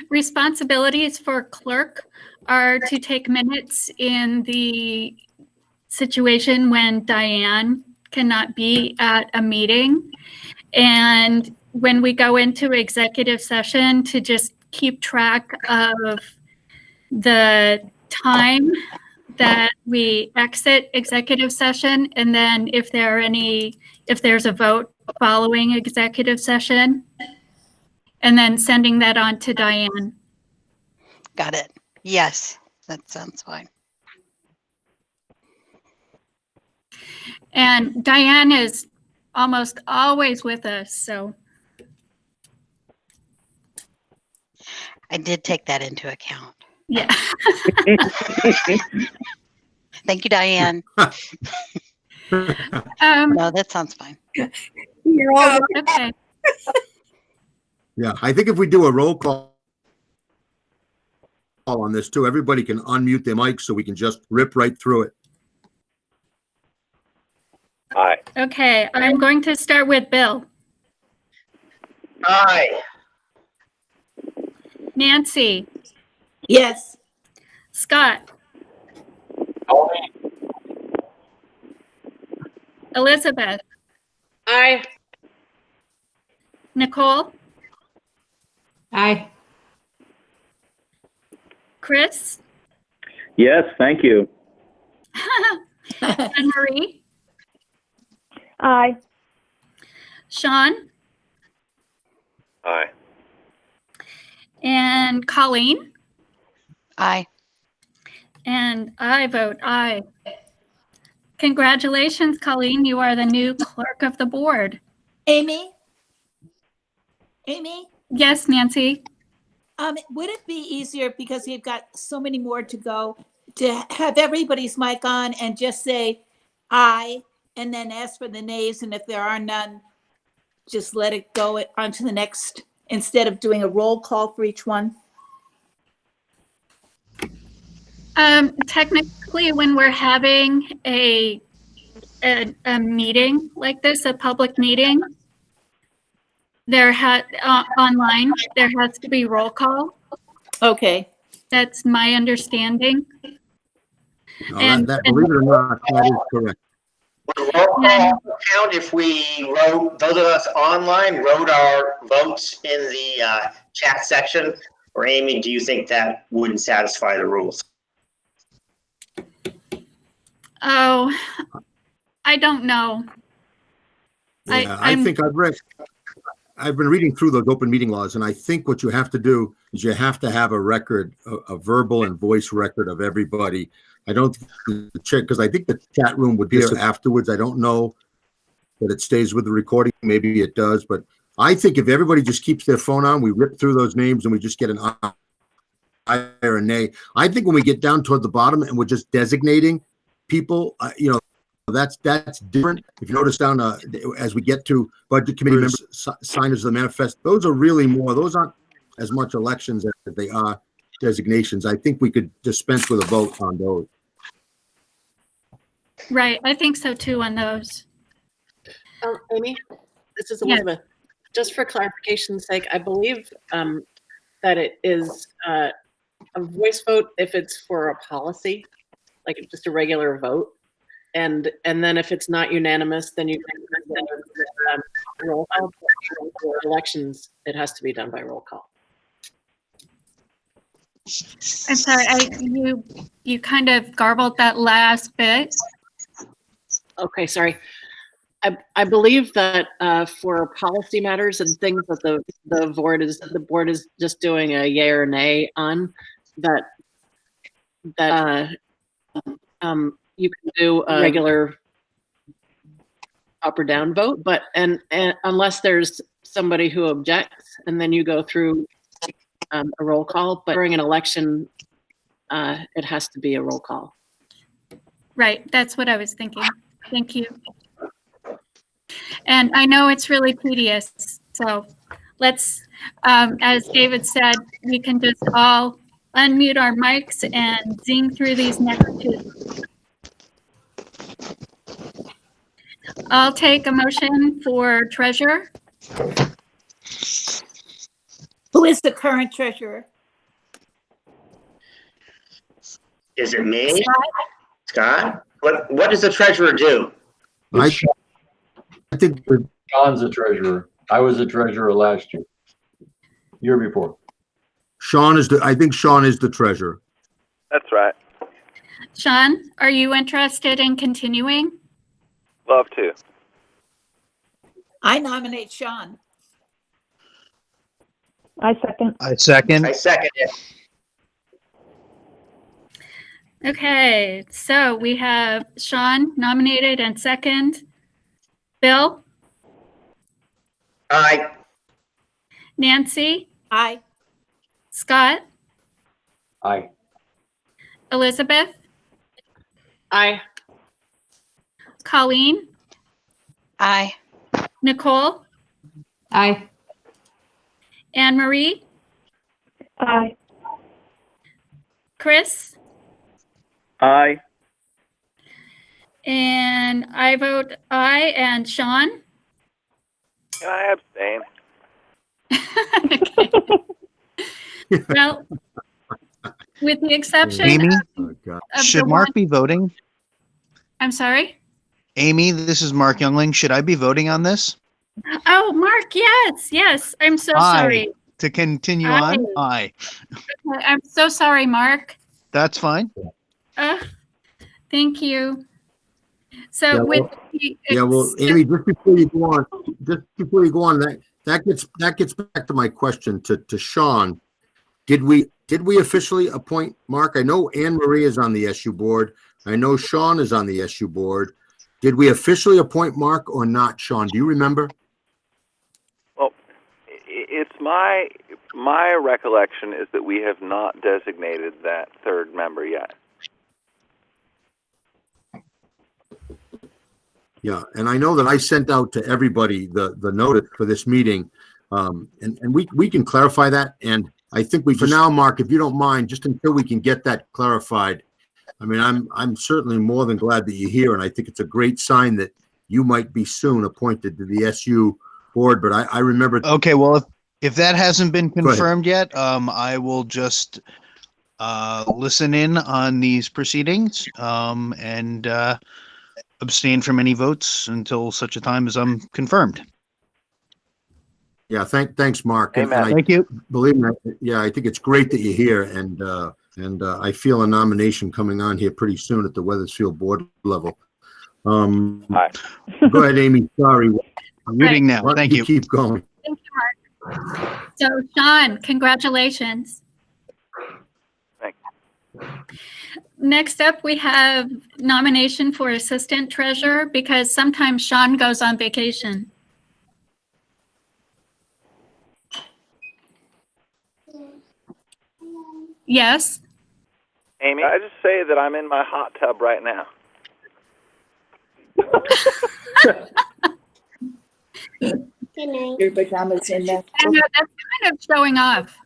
Responsibilities for clerk are to take minutes in the situation when Diane cannot be at a meeting. And when we go into executive session, to just keep track of the time that we exit executive session. And then if there's a vote following executive session, and then sending that on to Diane. Got it. Yes, that sounds fine. And Diane is almost always with us, so. I did take that into account. Yeah. Thank you, Diane. No, that sounds fine. You're all okay. Yeah, I think if we do a roll call on this too, everybody can unmute their mic so we can just rip right through it. Aye. Okay, I'm going to start with Bill. Aye. Nancy. Yes. Scott. Elizabeth. Aye. Nicole. Aye. Chris. Yes, thank you. Anne Marie. Aye. Sean. Aye. And Colleen. Aye. And I vote aye. Congratulations, Colleen. You are the new clerk of the board. Amy? Amy? Yes, Nancy. Would it be easier, because you've got so many more to go, to have everybody's mic on and just say aye, and then ask for the nays, and if there are none, just let it go on to the next, instead of doing a roll call for each one? Technically, when we're having a meeting like this, a public meeting, online, there has to be roll call. Okay. That's my understanding. No, believe it or not, that is correct. Would roll call count if we wrote, those of us online wrote our votes in the chat section? Or Amy, do you think that wouldn't satisfy the rules? Oh, I don't know. Yeah, I think I've been reading through those open meeting laws, and I think what you have to do is you have to have a record, a verbal and voice record of everybody. I don't check, because I think the chat room would be there afterwards. I don't know that it stays with the recording. Maybe it does, but I think if everybody just keeps their phone on, we rip through those names and we just get an aye or a nay. I think when we get down toward the bottom and we're just designating people, that's different. If you notice down as we get to budget committee members, signers of the manifest, those aren't as much elections as they are designations. I think we could dispense with a vote on those. Right, I think so too on those. Amy, this is Elizabeth. Just for clarification's sake, I believe that it is a voice vote if it's for a policy, like just a regular vote. And then if it's not unanimous, then you can roll call. For elections, it has to be done by roll call. I'm sorry, you kind of garbled that last bit. Okay, sorry. I believe that for policy matters and things that the board is just doing a yay or nay on, that you can do a regular up or down vote, but and unless there's somebody who objects, and then you go through a roll call. But during an election, it has to be a roll call. Right, that's what I was thinking. Thank you. And I know it's really tedious, so let's, as David said, we can just all unmute our mics and zing through these next two. I'll take a motion for treasurer. Who is the current treasurer? Is it me? Scott? What does the treasurer do? I think John's the treasurer. I was the treasurer last year before. I think Sean is the treasurer. That's right. Sean, are you interested in continuing? Love to. I nominate Sean. I second. I second. I second it. Okay, so we have Sean nominated and second. Bill? Aye. Nancy? Aye. Scott? Aye. Elizabeth? Aye. Colleen? Aye. Nicole? Aye. Anne Marie? Aye. Chris? Aye. And I vote aye. And Sean? Can I abstain? Well, with the exception Amy, of should the Mark one- be voting? I'm sorry? Amy, this is Mark Youngling. Should I be voting on this? Oh, Mark, yes. I'm so Aye. sorry. To continue Aye. on? Aye. I'm so sorry, Mark. That's fine. Thank you. So Yeah, with well- the Yeah, well, Amy, just before you go on, that gets back to my question to Sean. Did we officially appoint Mark? I know Anne Marie is on the SU board. I know Sean is on the SU board. Did we officially appoint Mark or not, Sean? Do you remember? Well, it's my recollection is that we have not designated that third member yet. Yeah, and I know that I sent out to everybody the notice for this meeting, and we can clarify that. And I think for now, Mark, if you don't mind, just until we can get that clarified. I mean, I'm certainly more than glad that you're here, and I think it's a great sign that you might be soon appointed to the SU board. But I remember. Okay, well, if that hasn't been Go ahead. confirmed yet, I will just listen in on these proceedings and abstain from any votes until such a time as I'm confirmed. Yeah, thanks, Mark. And Thank you. Believe me, yeah, I think it's great that you're here, and I feel a nomination coming on here pretty soon at the Weathersfield board level. Hi. Go ahead, Amy. Sorry. I'm muting now. Why don't Thank you. Keep going. Thank you, Mark. So Sean, congratulations. Thanks. Next up, we have nomination for assistant treasurer because sometimes Sean goes on vacation. Yes. Amy, I just say that I'm in my hot tub right now. Your pajamas in there. I know, that's kind of showing off.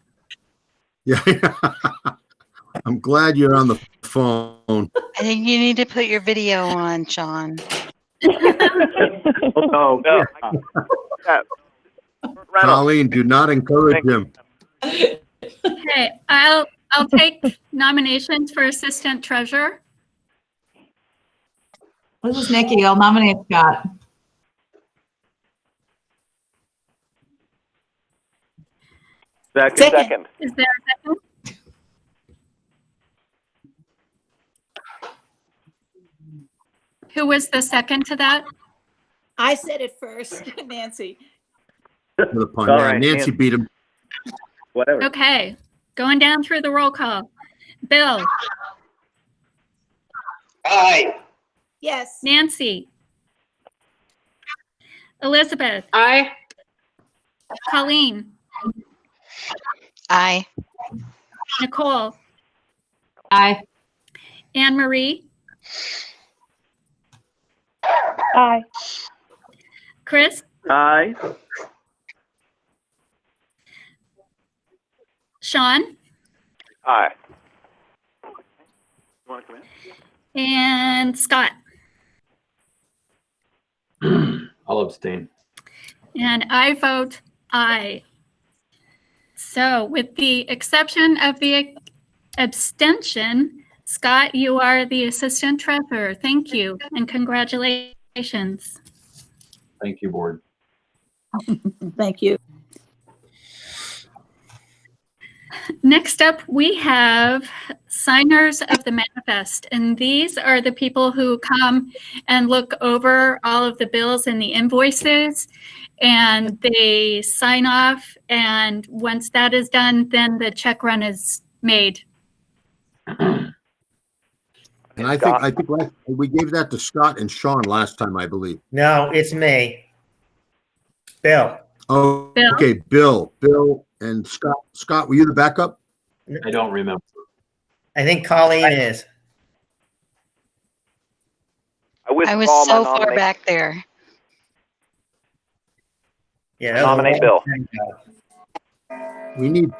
Yeah. I'm glad you're on the phone. I think you need to put your video on, Sean. Oh, no. Colleen, do not encourage him. Okay, I'll take nominations for assistant treasurer. This is Nikki. I'll nominate Scott. Second. Is there a second? Who was the second to that? I said it first, Nancy. For the pun. All Yeah, right, Nancy Nan- beat him. Whatever. Okay, going down through the roll call. Bill, Aye. Yes. Nancy, Elizabeth, Aye. Colleen, Aye. Nicole, Aye. Anne Marie, Aye. Chris, Aye. Sean, Aye. You want to come in? and Scott. I'll abstain. And I vote aye. So with the exception of the abstention, Scott, you are the assistant treasurer. Thank you and congratulations. Thank you, board. Thank you. Next up, we have signers of the manifest, and these are the people who come and look over all of the bills and the invoices, and they sign off, and once that is done, then the check run is made. And I think we gave that to Scott and Sean last time, I believe. No, it's me. Bill. Oh, Bill? okay, Bill, and Scott. Scott, were you the backup? I don't remember. I think Colleen is. I was withdraw my so far nomination. back there. Yeah, that was a Nominate long Bill. time ago. We need.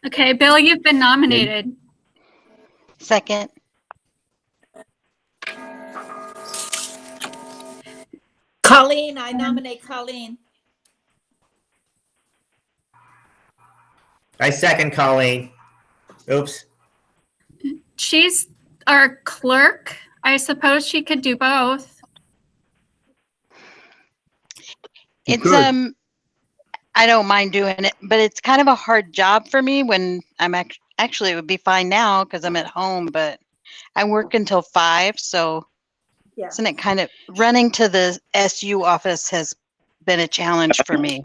Okay, Bill, you've been nominated. Second. Colleen, I nominate Colleen. I second Colleen. Oops. She's our clerk. I suppose she could do both. It's could. I don't mind doing it, but it's kind of a hard job for me when I'm actually it would be fine now because I'm at home, but I work until 5, so Yeah. isn't it kind of running to the SU office has been a challenge for me.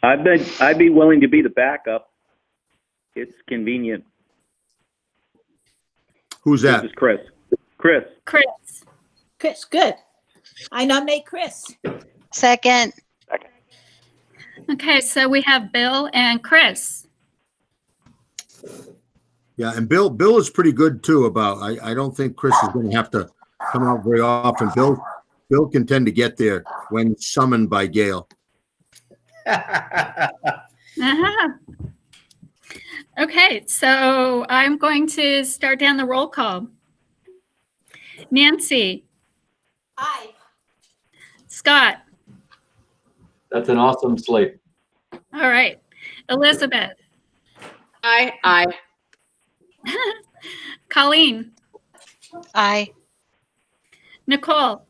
I'd be willing to be the backup. It's convenient. Who's This that? is Chris. Chris. Chris. Chris, good. I nominate Chris. Second. Okay, so we have Bill and Chris. Yeah, and Bill is pretty good too about, I don't think Chris is going to have to come out very often. Bill can tend to get there when summoned by Gail. Uh-huh. Okay, so I'm going to start down the roll call. Nancy, Aye. Scott, That's an awesome slate. all right, Elizabeth, Aye. Colleen, Aye. Nicole,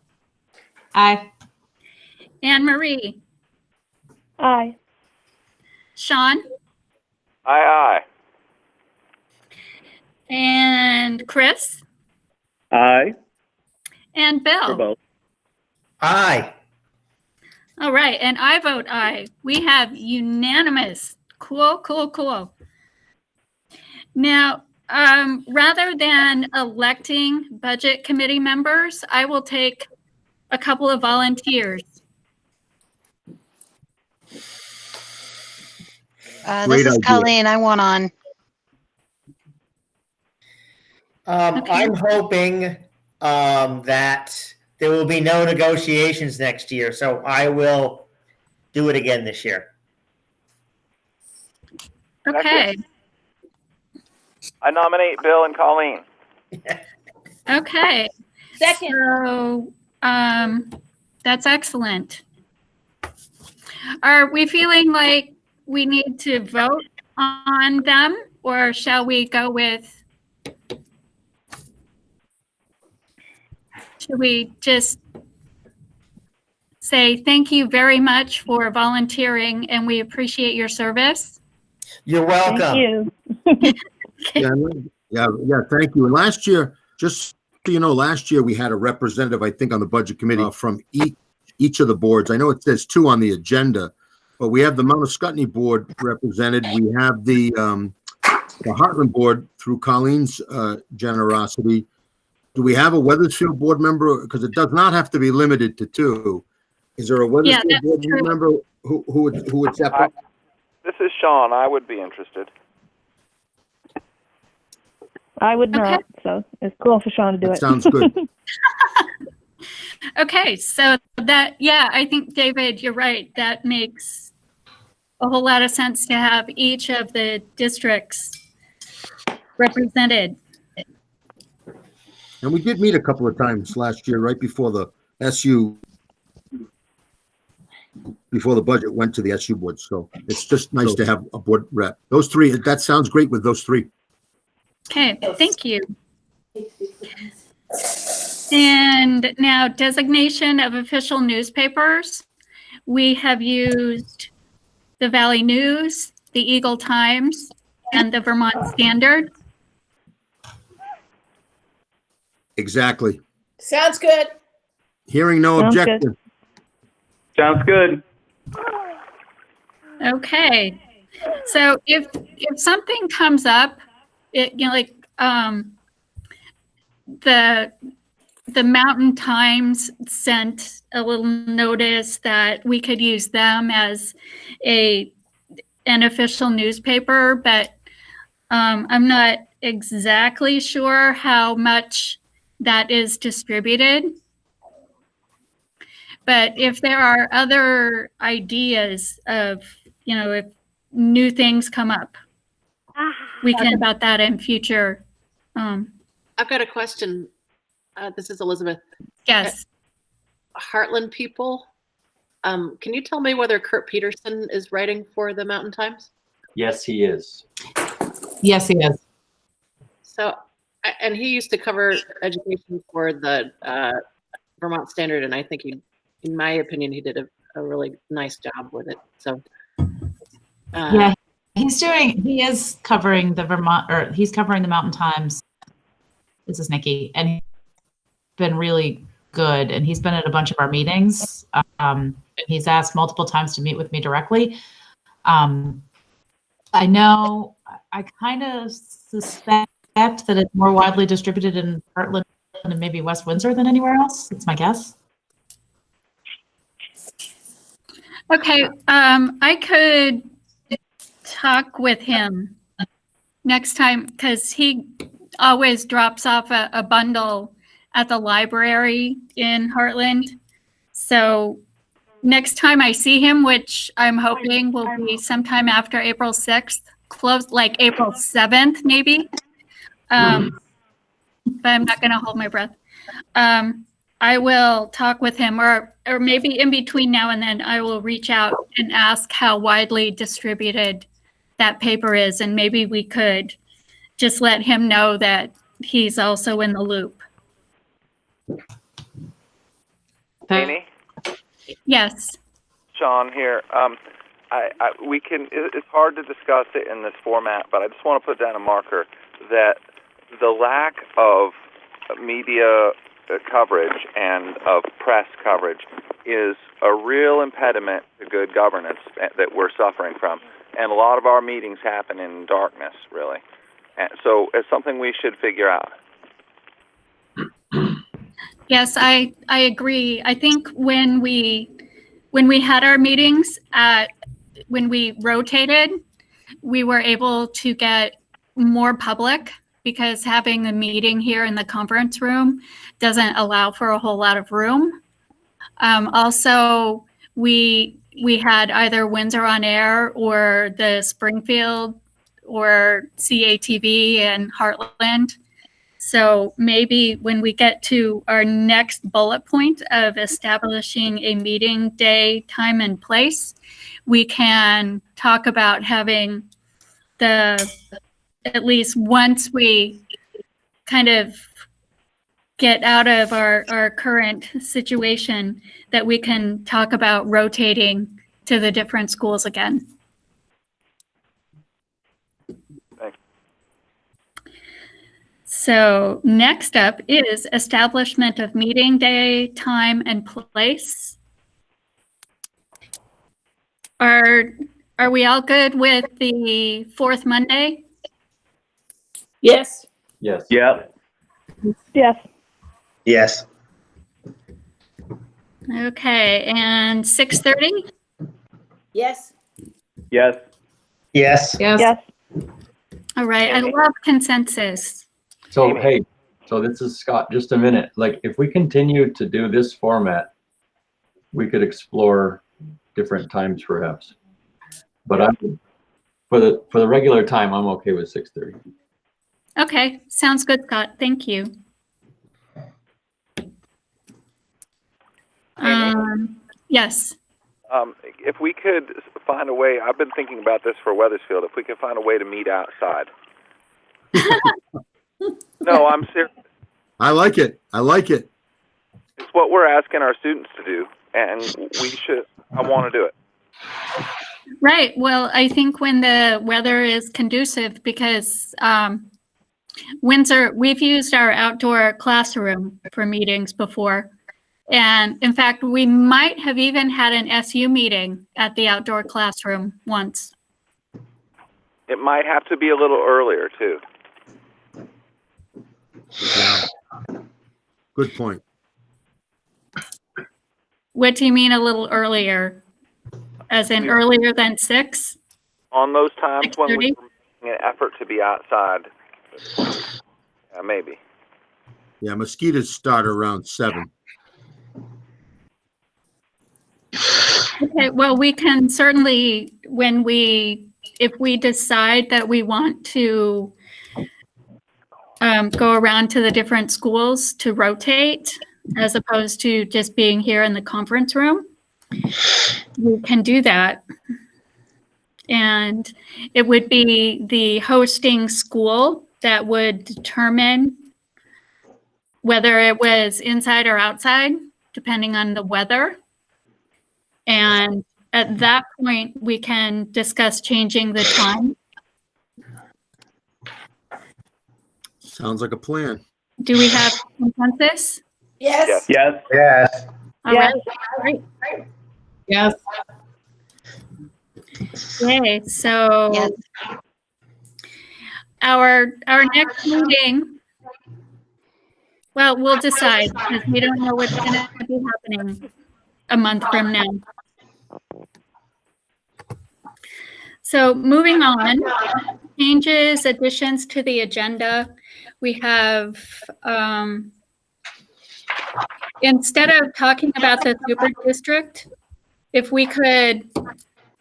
Aye. Anne Marie, Aye. Sean, Aye. and Chris, Aye. and For Bill. both. Aye. All right, and I vote aye. We have unanimous. Cool. Now, rather than electing budget committee members, I will take a couple of volunteers. This Great is idea. Colleen. I want on. I'm hoping that there will be no negotiations next year, so I will do it again this year. Okay, I nominate Bill and Colleen. okay. Second. So, that's excellent. Are we feeling like we need to vote on them, or shall we go with? Should we just say thank you very much for volunteering and we appreciate your service? You're welcome. Thank you. Yeah, thank you. And last year, just You know, last year we had a representative, I think, on the budget committee from each of the boards. I know it says 2 on the agenda, but we have the Mount Scottney board represented. We have the Heartland board through Colleen's generosity. Do we have a Weathersfield board member? Because it does not have to be limited to 2. Is there a Weathersfield board member who would step up? This is Sean. I would be interested. I would not, so it's cool for Sean to do it. Sounds good. Okay, so that, yeah, I think, David, you're right. That makes a whole lot of sense to have each of the districts represented. And we did meet a couple of times last year, right before the budget went to the SU board. So it's just nice to have a board rep. Those 3, that sounds great with those 3. Okay, thank you. And now designation of official newspapers. We have used the Valley News, the Eagle Times, and the Vermont Standard. Exactly. Sounds good. Hearing no objection. Sounds good. Okay. So if something comes up, like the Mountain Times sent a little notice that we could use them as an official newspaper, but I'm not exactly sure how much that is distributed. But if there are other ideas of, if new things come up, we can about that in future. I've got a question. This is Elizabeth. Yes. Heartland people, can you tell me whether Kurt Peterson is writing for the Mountain Times? Yes, he is. Yes, he is. So, and he used to cover education for the Vermont Standard, and I think in my opinion, he did a really nice job with it. So, yeah, he is covering the he's covering the Mountain Times. This is Nikki, and he's been really good, and he's been at a bunch of our meetings. And he's asked multiple times to meet with me directly. I know, I kind of suspect that it's more widely distributed in Heartland and maybe West Windsor than anywhere else. That's my guess. Okay, I could talk with him next time because he always drops off a bundle at the library in Heartland. So next time I see him, which I'm hoping will be sometime after April 6th, close like April 7th, maybe. But I'm not going to hold my breath. I will talk with him, or maybe in between now and then, I will reach out and ask how widely distributed that paper is, and maybe we could just let him know that he's also in the loop. Amy? Yes. Sean here. We can. It's hard to discuss it in this format, but I just want to put down a marker that the lack of media coverage and of press coverage is a real impediment to good governance that we're suffering from. And a lot of our meetings happen in darkness, really. And so it's something we should figure out. Yes, I agree. I think when we had our meetings when we rotated, we were able to get more public because having a meeting here in the conference room doesn't allow for a whole lot of room. Also, we had either Windsor on Air or the Springfield or CATV and Heartland. So maybe when we get to our next bullet point of establishing a meeting day, time, and place, we can talk about having at least once we kind of get out of our current situation, that we can talk about rotating to the different schools again. So next up is establishment of meeting day, time, and place. Are we all good with the fourth Monday? Yes. Yes. Yep. Yes. Yes. Okay, and 6:30? Yes. Yes. Yes. Yes. All right, I love consensus. So, hey, so this is Scott, just a minute. Like, if we continue to do this format, we could explore different times perhaps. But for the regular time, I'm okay with 6:30. Okay, sounds good, Scott. Thank you. Yes. If we could find a way, I've been thinking about this for Wethersfield, if we could find a way to meet outside. No, I'm serious. I like it. I like it. It's what we're asking our students to do, and I want to do it. Right. Well, I think when the weather is conducive, because Windsor, we've used our outdoor classroom for meetings before. And in fact, we might have even had an SU meeting at the outdoor classroom once. It might have to be a little earlier, too. Yeah. Good point. What do you mean a little earlier? As in earlier than 6? On those times when 6:30? we were making an effort to be outside, maybe. Yeah, mosquitoes start around 7. Okay, well, we can certainly, if we decide that we want to go around to the different schools to rotate, as opposed to just being here in the conference room, we can do that. And it would be the hosting school that would determine whether it was inside or outside, depending on the weather. And at that point, we can discuss changing the time. Sounds like a plan. Do we have consensus? Yes. Yes. Yes. All right. Great. Yes. Okay, so our next meeting, well, we'll decide because we don't know what's going to be happening a month from now. So moving on, changes, additions to the agenda. We have, instead of talking about the super district, if we could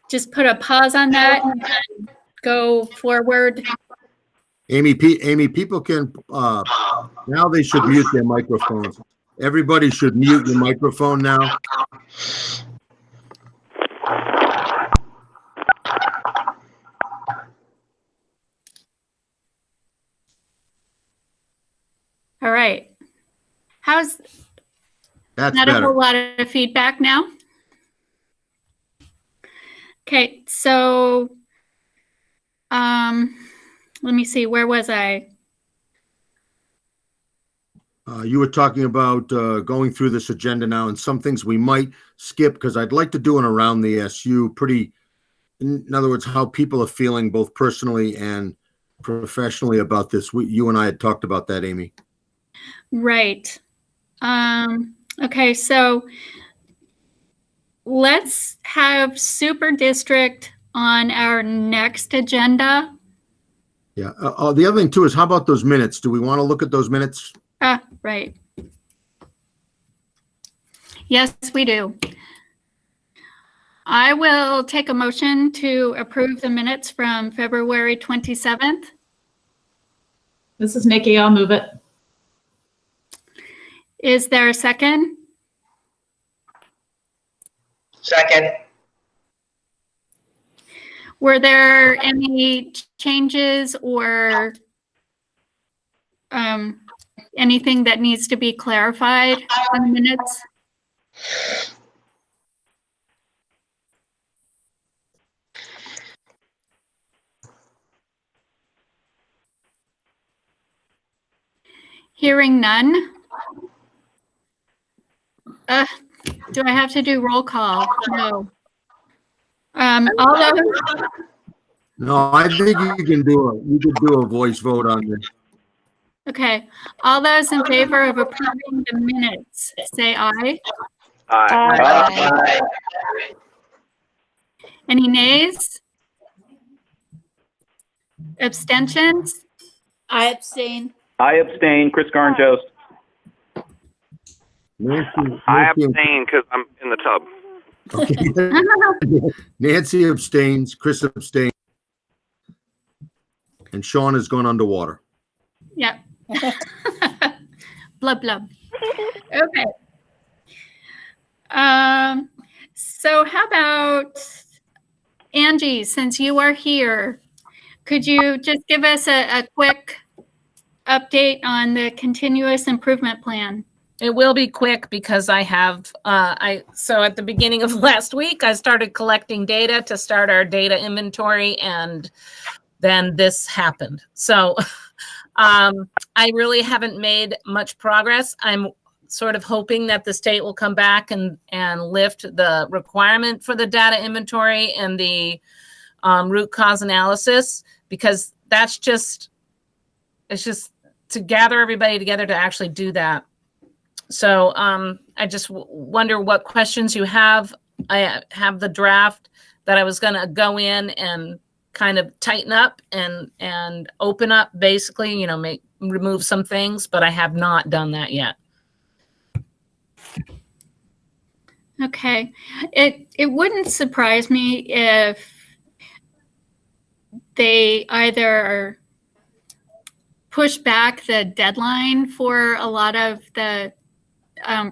just put a pause on that and go forward. Amy, people can, now they should mute their microphones. Everybody should mute your microphone now. All right. How's That's not a better. whole lot of feedback now? Okay, so let me see, where was I? You were talking about going through this agenda now and some things we might skip because I'd like to do an around the SU in other words, how people are feeling both personally and professionally about this. You and I had talked about that, Amy. Right. Okay, so let's have super district on our next agenda. Yeah. The other thing too is how about those minutes? Do we want to look at those minutes? Right. Yes, we do. I will take a motion to approve the minutes from February 27th. This is Nikki. I'll move it. Is there a second? Second. Were there any changes or anything that needs to be clarified in the minutes? Hearing none. Do I have to do roll call? No. All those, No, I think you can do a voice vote on this. okay. All those in favor of approving the minutes, say aye. Aye. Any nays? Abstentions? I abstain. I abstain. Chris Garnjost. I abstain because I'm in the tub. Okay. Nancy abstains, Chris abstains, and Sean has gone underwater. Yep. Blub blub. Okay. So how about Angie, since you are here, could you just give us a quick update on the continuous improvement plan? It will be quick because I have, so at the beginning of last week, I started collecting data to start our data inventory, and then this happened. So I really haven't made much progress. I'm sort of hoping that the state will come back and lift the requirement for the data inventory and the root cause analysis, because that's just, it's just to gather everybody together to actually do that. So I just wonder what questions you have. I have the draft that I was going to go in and kind of tighten up and open up, basically, you know, remove some things, but I have not done that yet. Okay. It wouldn't surprise me if they either push back the deadline for a lot of the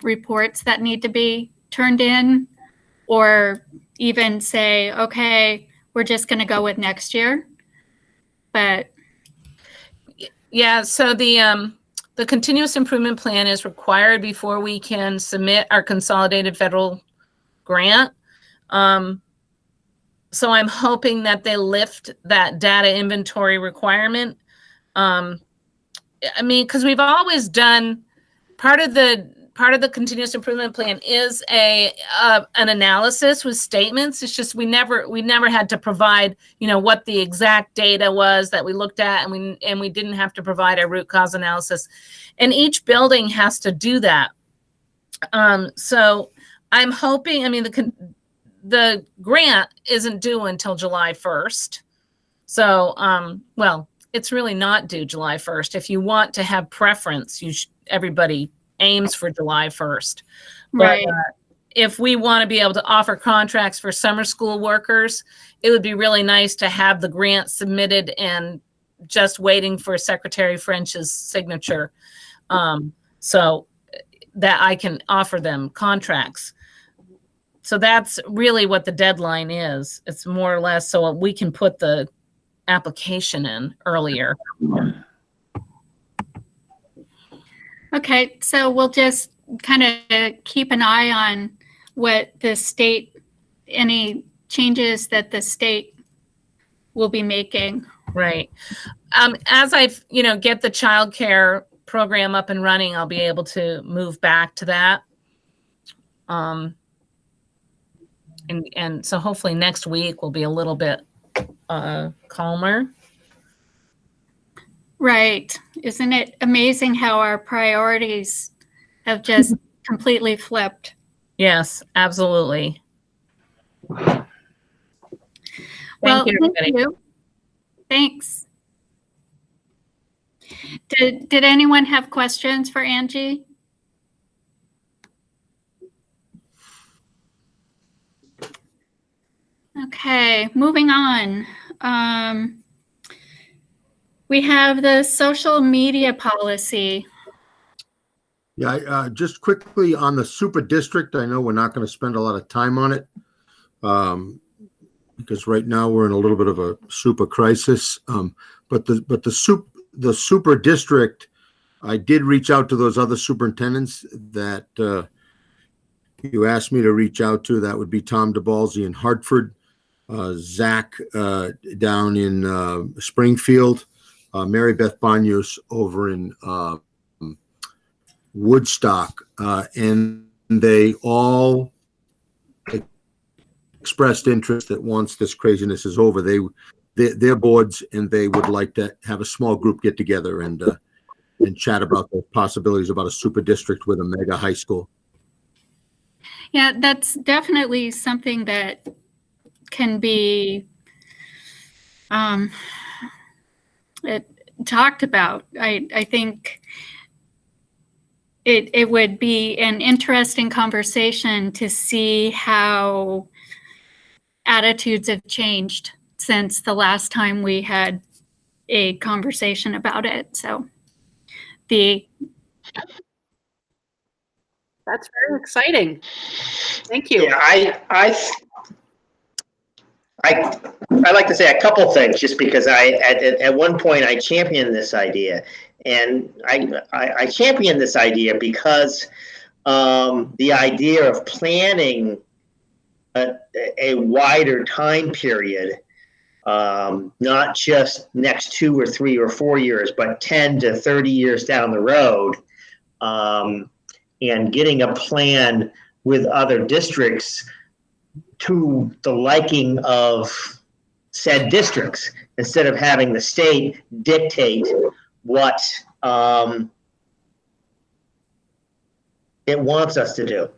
reports that need to be turned in, or even say, okay, we're just going to go with next year. But yeah, so the continuous improvement plan is required before we can submit our consolidated federal grant. So I'm hoping that they lift that data inventory requirement. I mean, because we've always done part of the continuous improvement plan is an analysis with statements. It's just we never had to provide, you know, what the exact data was that we looked at, and we didn't have to provide a root cause analysis. And each building has to do that. So I'm hoping, I mean, the grant isn't due until July 1st. So, well, it's really not due July 1st. If you want to have preference, everybody aims for July 1st. Right. But, if we want to be able to offer contracts for summer school workers, it would be really nice to have the grant submitted and just waiting for Secretary French's signature, so that I can offer them contracts. So that's really what the deadline is. It's more or less so we can put the application in earlier. Okay, so we'll just kind of keep an eye on what the state, any changes that the state will be making. Right. As I've, get the childcare program up and running, I'll be able to move back to that. And so hopefully next week will be a little bit calmer. Right. Isn't it amazing how our priorities have just completely flipped? Yes, absolutely. Well, Thank you, everybody. Thanks. Did anyone have questions for Angie? Okay, moving on. We have the social media policy. Yeah, just quickly on the super district, I know we're not going to spend a lot of time on it because right now we're in a little bit of a super crisis. But the super district, I did reach out to those other superintendents that you asked me to reach out to. That would be Tom DeBalzi in Hartford, Zach down in Springfield, Mary Beth Banyus over in Woodstock, and they all expressed interest that once this craziness is over, their boards and they would like to have a small group get together and chat about the possibilities about a super district with a mega high school. Yeah, that's definitely something that can be talked about. I think it would be an interesting conversation to see how attitudes have changed since the last time we had a conversation about it. So That's very exciting. Thank you. Yeah, I like to say a couple things just because at one point I championed this idea, and I championed this idea because the idea of planning a wider time period, not just next 2 or 3 or 4 years, but 10 to 30 years down the road, and getting a plan with other districts to the liking of said districts, instead of having the state dictate what it wants us to do.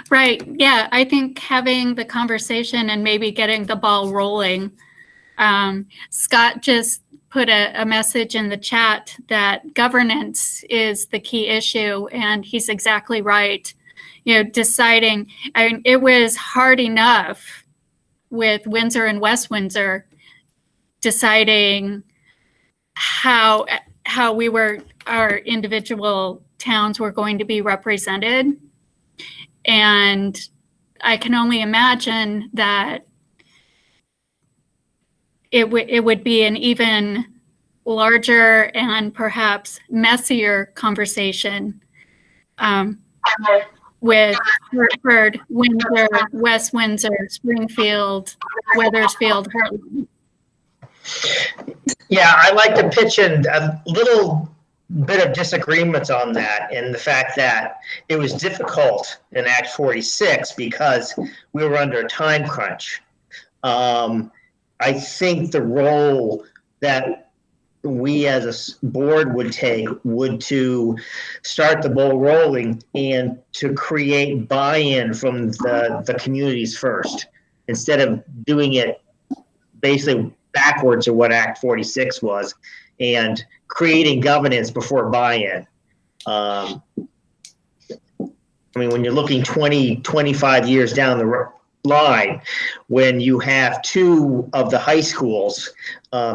Right. Yeah, I think having the conversation and maybe getting the ball rolling. Scott just put a message in the chat that governance is the key issue, and he's exactly right. You know, deciding, I mean, it was hard enough with Windsor and West Windsor deciding how our individual towns were going to be represented. And I can only imagine that it would be an even larger and perhaps messier conversation with Hartford, Windsor, West Windsor, Springfield, Wethersfield, Heartland. Yeah, I like to pitch in a little bit of disagreements on that, and the fact that it was difficult in Act 46 because we were under a time crunch. I think the role that we as a board would take would to start the ball rolling and to create buy-in from the communities first, instead of doing it basically backwards of what Act 46 was, and creating governance before buy-in. I mean, when you're looking 20, 25 years down the line, when you have 2 of the high schools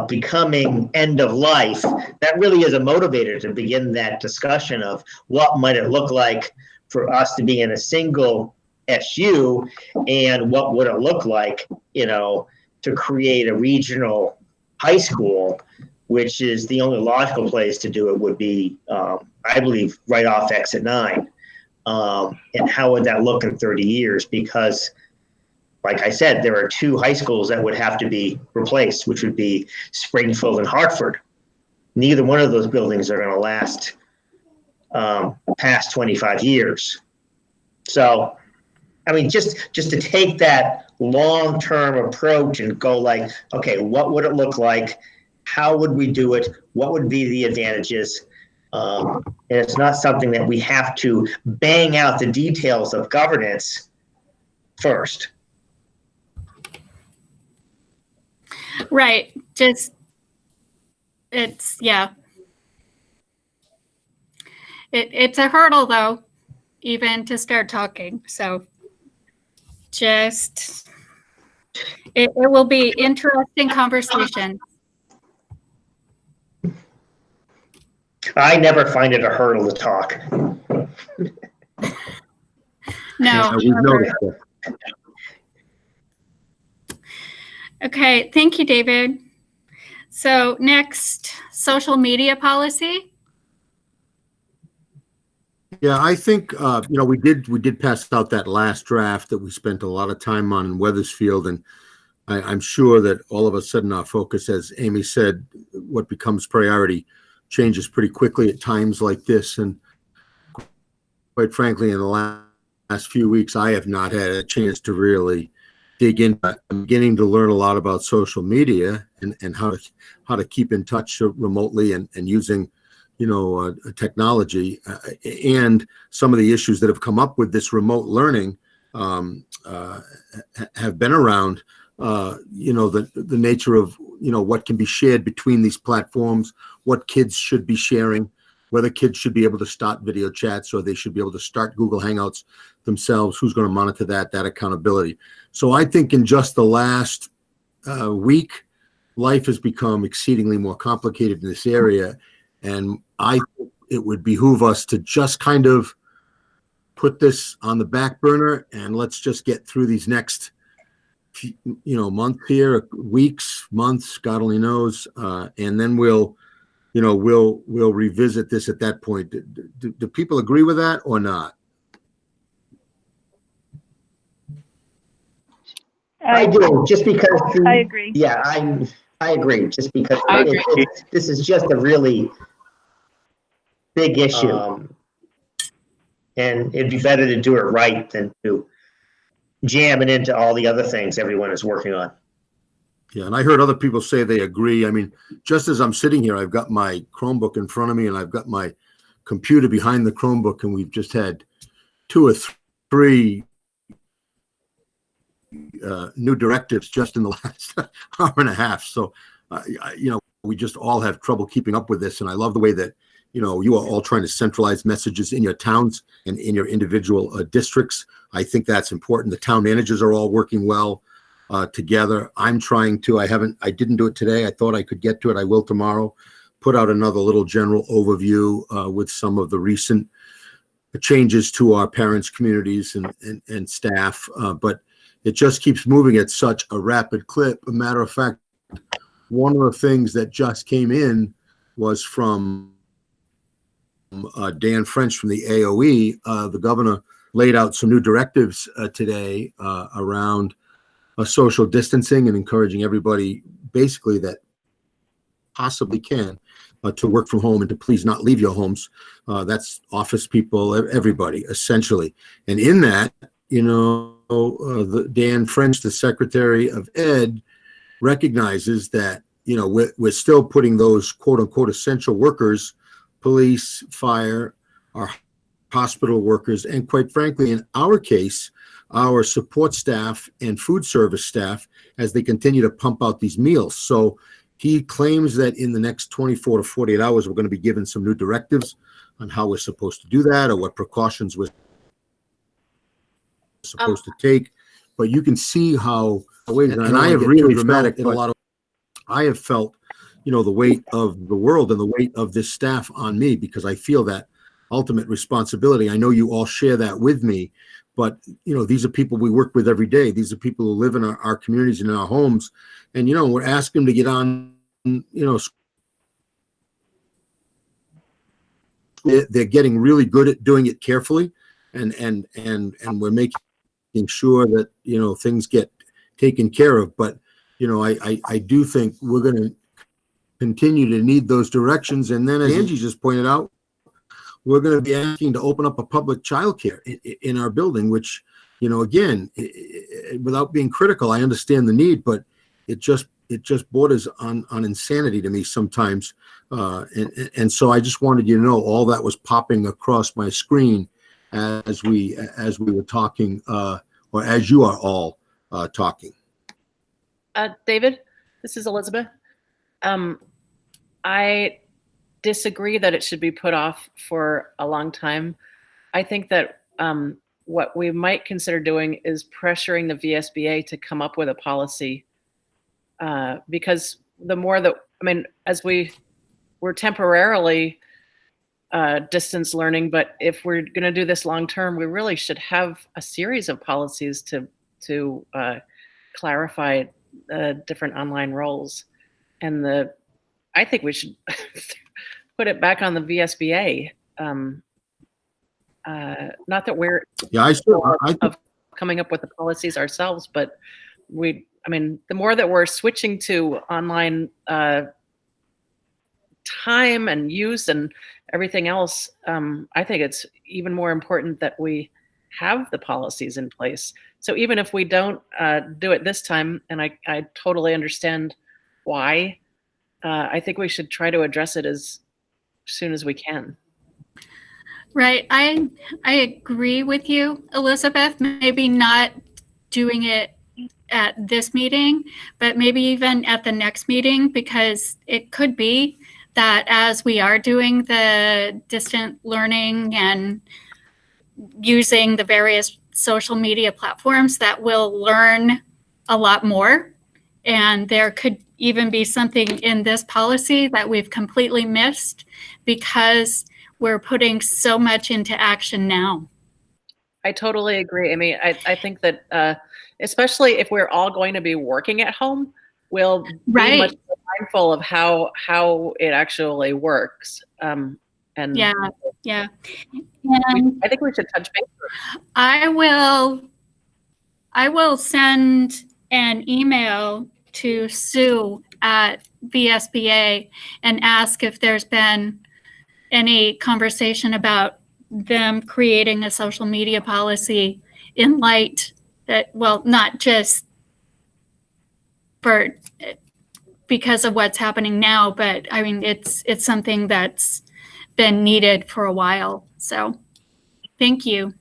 becoming end of life, that really is a motivator to begin that discussion of what might it look like for us to be in a single SU, and what would it look like, you know, to create a regional high school, which is the only logical place to do it would be, I believe, right off Exit 9. And how would that look in 30 years? Because, like I said, there are 2 high schools that would have to be replaced, which would be Springfield and Hartford. Neither one of those buildings are going to last past 25 years. So, I mean, just to take that long-term approach and go like, okay, what would it look like? How would we do it? What would be the advantages? And it's not something that we have to bang out the details of governance first. Right. Just, it's, yeah. It's a hurdle, though, even to start talking. So just, it will be interesting conversation. I never find it a hurdle to talk. No. Okay, thank you, David. So next, social media policy. Yeah, I think we did pass out that last draft that we spent a lot of time on in Wethersfield, and I'm sure that all of a sudden our focus, as Amy said, what becomes priority changes pretty quickly at times like this. And quite frankly, in the last few weeks, I have not had a chance to really dig in. I'm beginning to learn a lot about social media and how to keep in touch remotely and using, technology, and some of the issues that have come up with this remote learning have been around, the nature of, what can be shared between these platforms, what kids should be sharing, whether kids should be able to start video chats or they should be able to start Google Hangouts themselves, who's going to monitor that accountability. So I think in just the last week, life has become exceedingly more complicated in this area. And I think it would behoove us to just kind of put this on the back burner and let's just get through these next month here, weeks, months, God only knows. And then we'll revisit this at that point. Do people agree with that or not? I do, just because. I agree. Yeah, I agree, just because I agree. this is just a really big issue. And it'd be better to do it right than to jam it into all the other things everyone is working on. Yeah, and I heard other people say they agree. I mean, just as I'm sitting here, I've got my Chromebook in front of me and I've got my computer behind the Chromebook, and we've just had 2 or 3 new directives just in the last hour and a half. So, we just all have trouble keeping up with this. And I love the way that, you are all trying to centralize messages in your towns and in your individual districts. I think that's important. The town managers are all working well together. I'm trying to, I didn't do it today. I thought I could get to it. I will tomorrow. Put out another little general overview with some of the recent changes to our parents' communities and staff. But it just keeps moving at such a rapid clip. A matter of fact, one of the things that just came in was from Dan French from the AOE. The governor laid out some new directives today around social distancing and encouraging everybody basically that possibly can to work from home and to please not leave your homes. That's office people, everybody, essentially. And in that, Dan French, the Secretary of Ed, recognizes that, we're still putting those quote unquote essential workers, police, fire, our hospital workers, and quite frankly, in our case, our support staff and food service staff as they continue to pump out these meals. So he claims that in the next 24 to 48 hours, we're going to be given some new directives on how we're supposed to do that or what precautions we're supposed to take. But you can see how, and I have really felt in a lot of, I have felt, the weight of the world and the weight of this staff on me, because I feel that ultimate responsibility. I know you all share that with me, but these are people we work with every day. These are people who live in our communities and in our homes, and we're asking them to get on. They're getting really good at doing it carefully, and we're making sure that things get taken care of. But I do think we're going to continue to need those directions. And then, as Angie just pointed out, we're going to be asking to open up a public childcare in our building, which, again, without being critical, I understand the need, but it just borders on insanity to me sometimes. And so I just wanted you to know all that was popping across my screen as we were talking, or as you are all talking. David, this is Elizabeth. I disagree that it should be put off for a long time. I think that what we might consider doing is pressuring the VSBA to come up with a policy, because the more that, as we're temporarily distance learning, but if we're going to do this long term, we really should have a series of policies to clarify different online roles. And I think we should put it back on the VSBA. Not that we're of coming up with the policies ourselves, but I mean, the more that we're switching to online time and use and everything else, I think it's even more important that we have the policies in place. So even if we don't do it this time, and I totally understand why, I think we should try to address it as soon as we can. Right. I agree with you, Elizabeth. Maybe not doing it at this meeting, but maybe even at the next meeting, because it could be that as we are doing the distant learning and using the various social media platforms, that we'll learn a lot more. And there could even be something in this policy that we've completely missed because we're putting so much into action now. I totally agree. I mean, I think that especially if we're all going to be working at home, we'll be much more mindful of how it actually works. And yeah. I think we should touch base. I will send an email to Sue at VSBA and ask if there's been any conversation about them creating a social media policy in light that, well, not just because of what's happening now, but I mean, it's something that's been needed for a while. So thank you.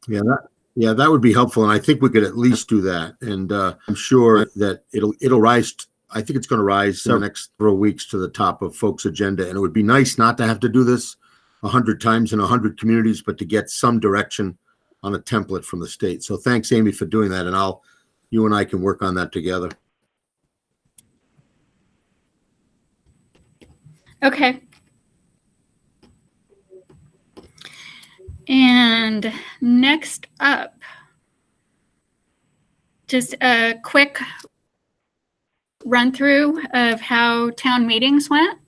Yeah, that would be helpful, and I think we could at least do that. And I'm sure that it'll rise. I think it's going to rise in the next several weeks to the top of folks' agenda. And it would be nice not to have to do this 100 times in 100 communities, but to get some direction on a template from the state. So thanks, Amy, for doing that, and you and I can work on that together. Okay. And next up, just a quick run through of how town meetings went.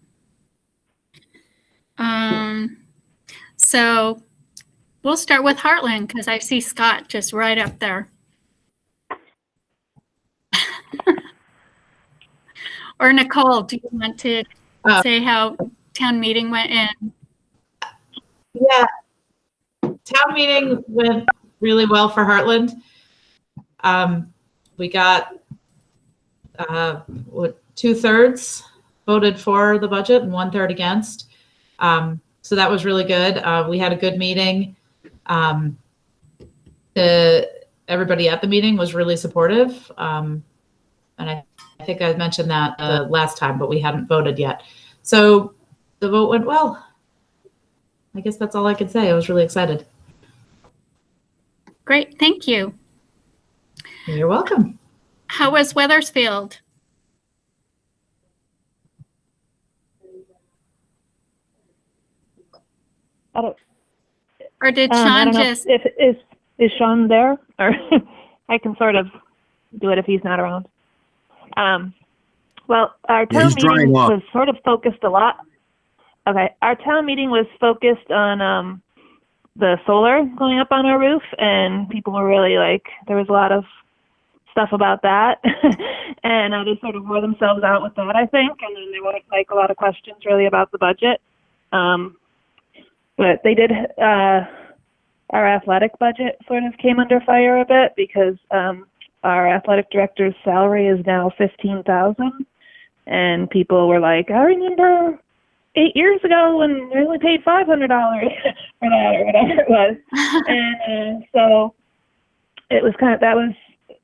So we'll start with Heartland because I see Scott just right up there. Or Nicole, do you want to say how town meeting went in? Yeah, town meeting went really well for Heartland. We got 2/3 voted for the budget and 1/3 against. So that was really good. We had a good meeting. Everybody at the meeting was really supportive. And I think I mentioned that last time, but we hadn't voted yet. So the vote went well. I guess that's all I could say. I was really excited. Great, thank you. You're welcome. How was Wethersfield? Or did Sean just? Is Sean there? Or I can sort of do it if he's not around. Well, our town meeting was sort of focused a lot. Okay, our town meeting was focused on the solar going up on our roof, and people were really there was a lot of stuff about that, and they sort of wore themselves out with that, I think, and then there weren't a lot of questions really about the budget. But they did. Our athletic budget sort of came under fire a bit because our athletic director's salary is now $15,000, and people were like, "I remember 8 years ago when we only paid $500 for that," or whatever it was. And so it was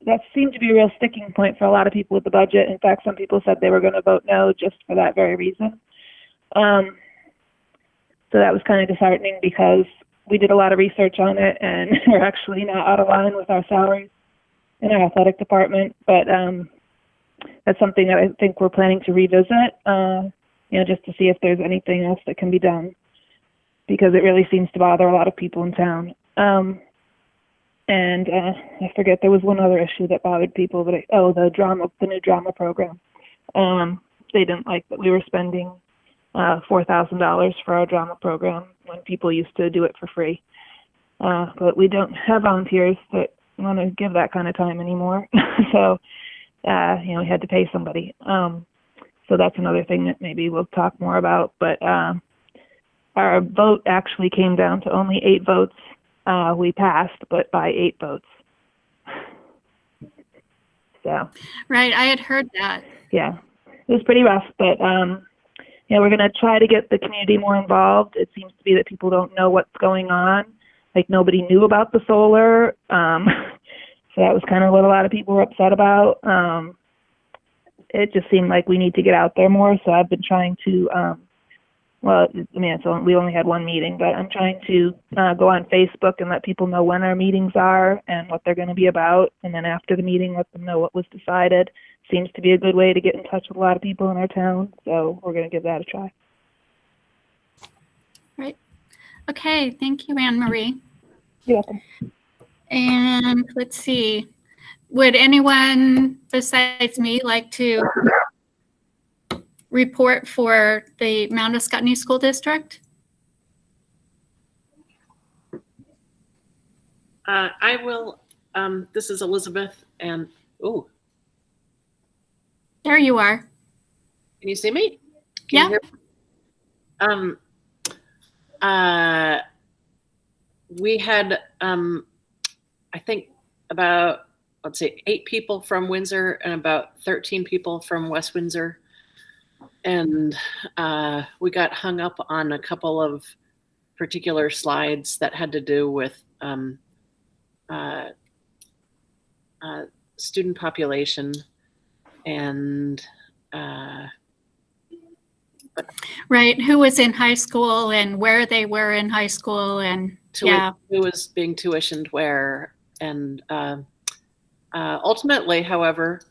that seemed to be a real sticking point for a lot of people with the budget. In fact, some people said they were going to vote no just for that very reason. So that was kind of disheartening because we did a lot of research on it, and we're actually not out of line with our salaries in our athletic department. But that's something that I think we're planning to revisit, just to see if there's anything else that can be done, because it really seems to bother a lot of people in town. And I forget, there was one other issue that bothered people, but the new drama program. They didn't like that we were spending $4,000 for our drama program when people used to do it for free. But we don't have volunteers that want to give that kind of time anymore. So, you know, we had to pay somebody. So that's another thing that maybe we'll talk more about. But our vote actually came down to only 8 votes. We passed, but by 8 votes. So. Right, I had heard that. Yeah, it was pretty rough, but yeah, we're going to try to get the community more involved. It seems to be that people don't know what's going on. Like, nobody knew about the solar. So that was kind of what a lot of people were upset about. It just seemed like we need to get out there more. So I've been trying to, well, I mean, we only had one meeting, but I'm trying to go on Facebook and let people know when our meetings are and what they're going to be about. And then after the meeting, let them know what was decided. Seems to be a good way to get in touch with a lot of people in our town. So we're going to give that a try. Right. Okay. Thank you, Anne Marie. You're welcome. And let's see. Would anyone besides me like to report for the Mount Ascutney School District? I will. This is Elizabeth, and oh, there you are. Can you see me? Yeah. We had, I think, about, let's say, 8 people from Windsor and about 13 people from West Windsor. And we got hung up on a couple of particular slides that had to do with student population and right, who was in high school and where they were in high school, and yeah, who was being tuitioned where. And ultimately, however,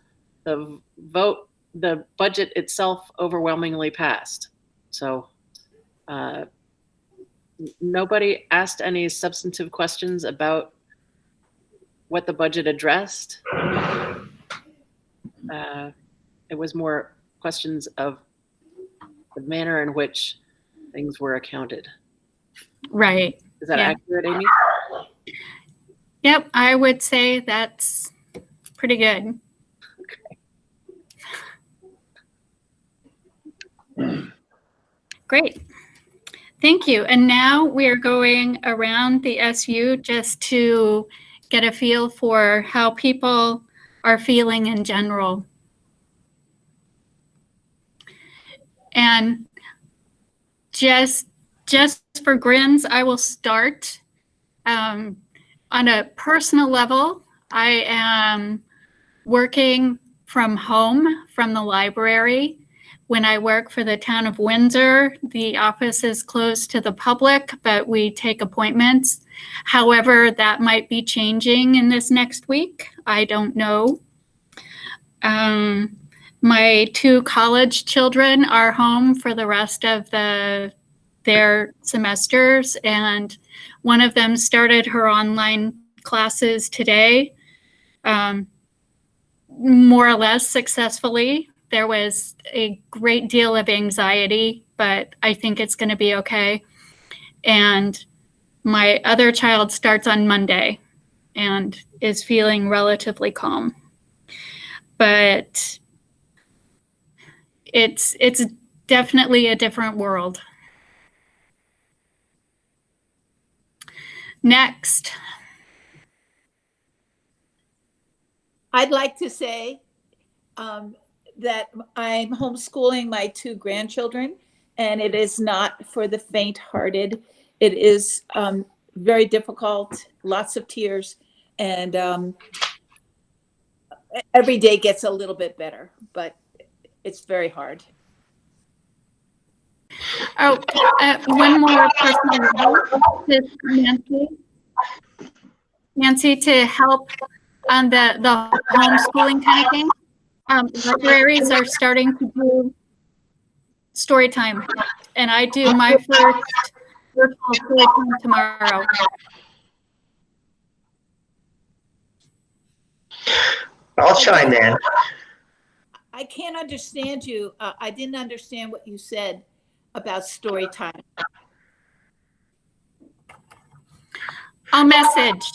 the budget itself overwhelmingly passed. So nobody asked any substantive questions about what the budget addressed. It was more questions of the manner in which things were accounted. Right. Is that accurate, Amy? Yep, I would say that's pretty good. Okay. Great. Thank you. And now we're going around the SU just to get a feel for how people are feeling in general. And just for grins, I will start. On a personal level, I am working from home from the library. When I work for the town of Windsor, the office is closed to the public, but we take appointments. However, that might be changing in this next week. I don't know. My 2 college children are home for the rest of their semesters, and one of them started her online classes today, more or less successfully. There was a great deal of anxiety, but I think it's going to be okay. And my other child starts on Monday and is feeling relatively calm. But it's definitely a different world. Next. I'd like to say that I'm homeschooling my 2 grandchildren, and it is not for the faint-hearted. It is very difficult, lots of tears, and every day gets a little bit better, but it's very hard. Oh, one more personal note to Nancy. Nancy, to help on the homeschooling kind of thing. Libraries are starting to do story time, and I do my first virtual story time tomorrow. I'll chime in. I can't understand you. I didn't understand what you said about story time. I'll message.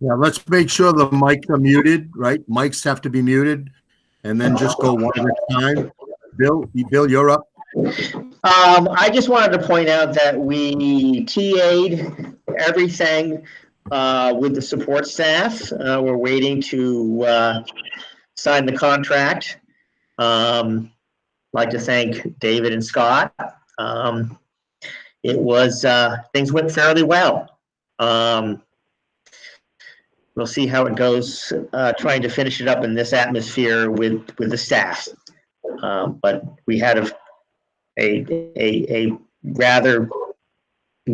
Yeah, let's make sure the mics are muted, right? Mics have to be muted, and then just go one at a time. Bill, you're up. I just wanted to point out that we TA'd everything with the support staff. We're waiting to sign the contract. Like to thank David and Scott. It was things went fairly well. We'll see how it goes. Trying to finish it up in this atmosphere with the staff, but we had a rather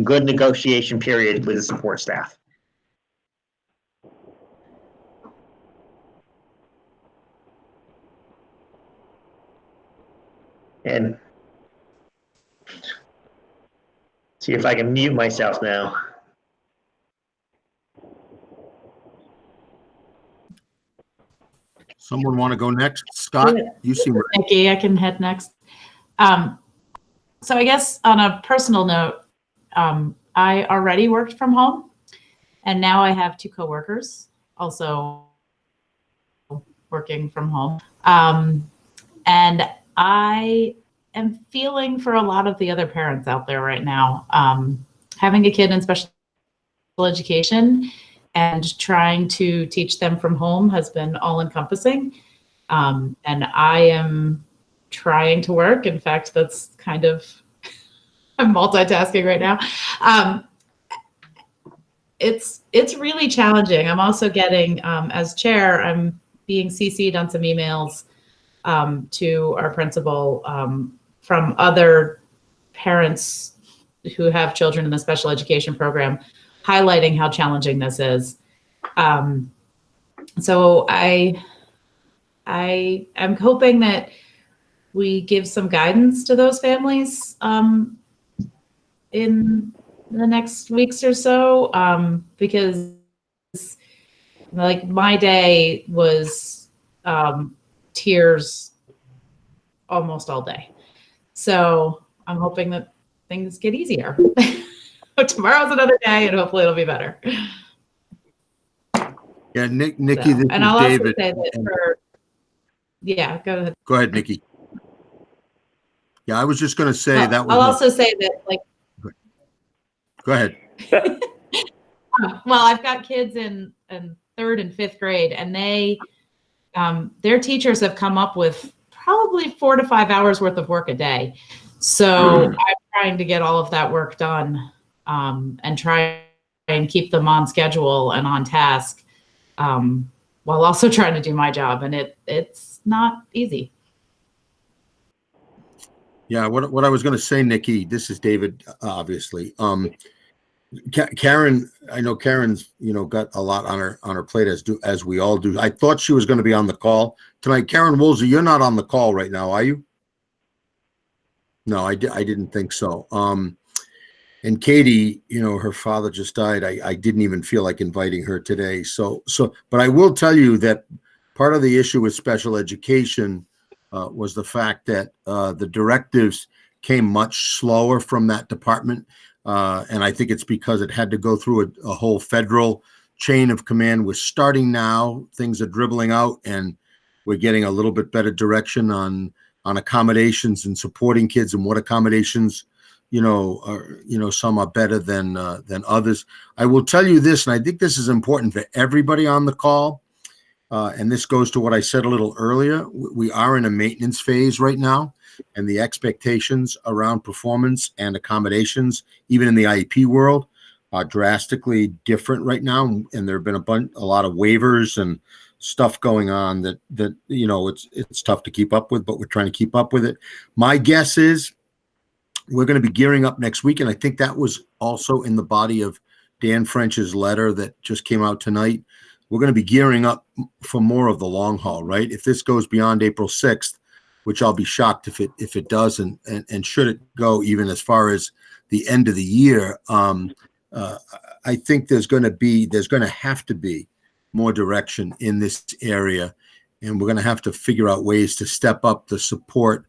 good negotiation period with the support staff. And see if I can mute myself now. Someone want to go next? Scott, you seem ready. Nikki, I can head next. So I guess on a personal note, I already worked from home, and now I have 2 coworkers also working from home. And I am feeling for a lot of the other parents out there right now. Having a kid in special education and trying to teach them from home has been all encompassing. And I am trying to work. In fact, that's kind of, I'm multitasking right now. It's really challenging. I'm also getting, as chair, I'm being CC'd on some emails to our principal from other parents who have children in the special education program, highlighting how challenging this is. So I am hoping that we give some guidance to those families in the next weeks or so, because like my day was tears almost all day. So I'm hoping that things get easier. Tomorrow's another day, and hopefully it'll be better. Yeah, Nikki, this and is I'll David. also say that for, yeah, go ahead. Go ahead, Nikki. Yeah, I was just going to say Well, that was. I'll also say that, like, Go ahead. well, I've got kids in 3rd and 5th grade, and they, their teachers have come up with probably 4 to 5 hours worth of work a day. So I'm trying to get all of that work done, and try and keep them on schedule and on task, while also trying to do my job. And it's not easy. Yeah, what I was going to say, Nikki, this is David, obviously. Karen, I know Karen's, got a lot on her plate, as we all do. I thought she was going to be on the call tonight. Karen Woolsey, you're not on the call right now, are you? No, I didn't think so. And Katie, her father just died. I didn't even feel like inviting her today. But I will tell you that part of the issue with special education was the fact that the directives came much slower from that department. And I think it's because it had to go through a whole federal chain of command. We're starting now, things are dribbling out, and we're getting a little bit better direction on accommodations and supporting kids, and what accommodations, some are better than others. I will tell you this, and I think this is important for everybody on the call. And this goes to what I said a little earlier. We are in a maintenance phase right now, and the expectations around performance and accommodations, even in the IEP world, are drastically different right now. And there have been a lot of waivers and stuff going on that it's tough to keep up with, but we're trying to keep up with it. My guess is we're going to be gearing up next week, and I think that was also in the body of Dan French's letter that just came out tonight. We're going to be gearing up for more of the long haul, right? If this goes beyond April 6th, which I'll be shocked if it does, and should it go even as far as the end of the year, I think there's going to have to be more direction in this area, and we're going to have to figure out ways to step up the support,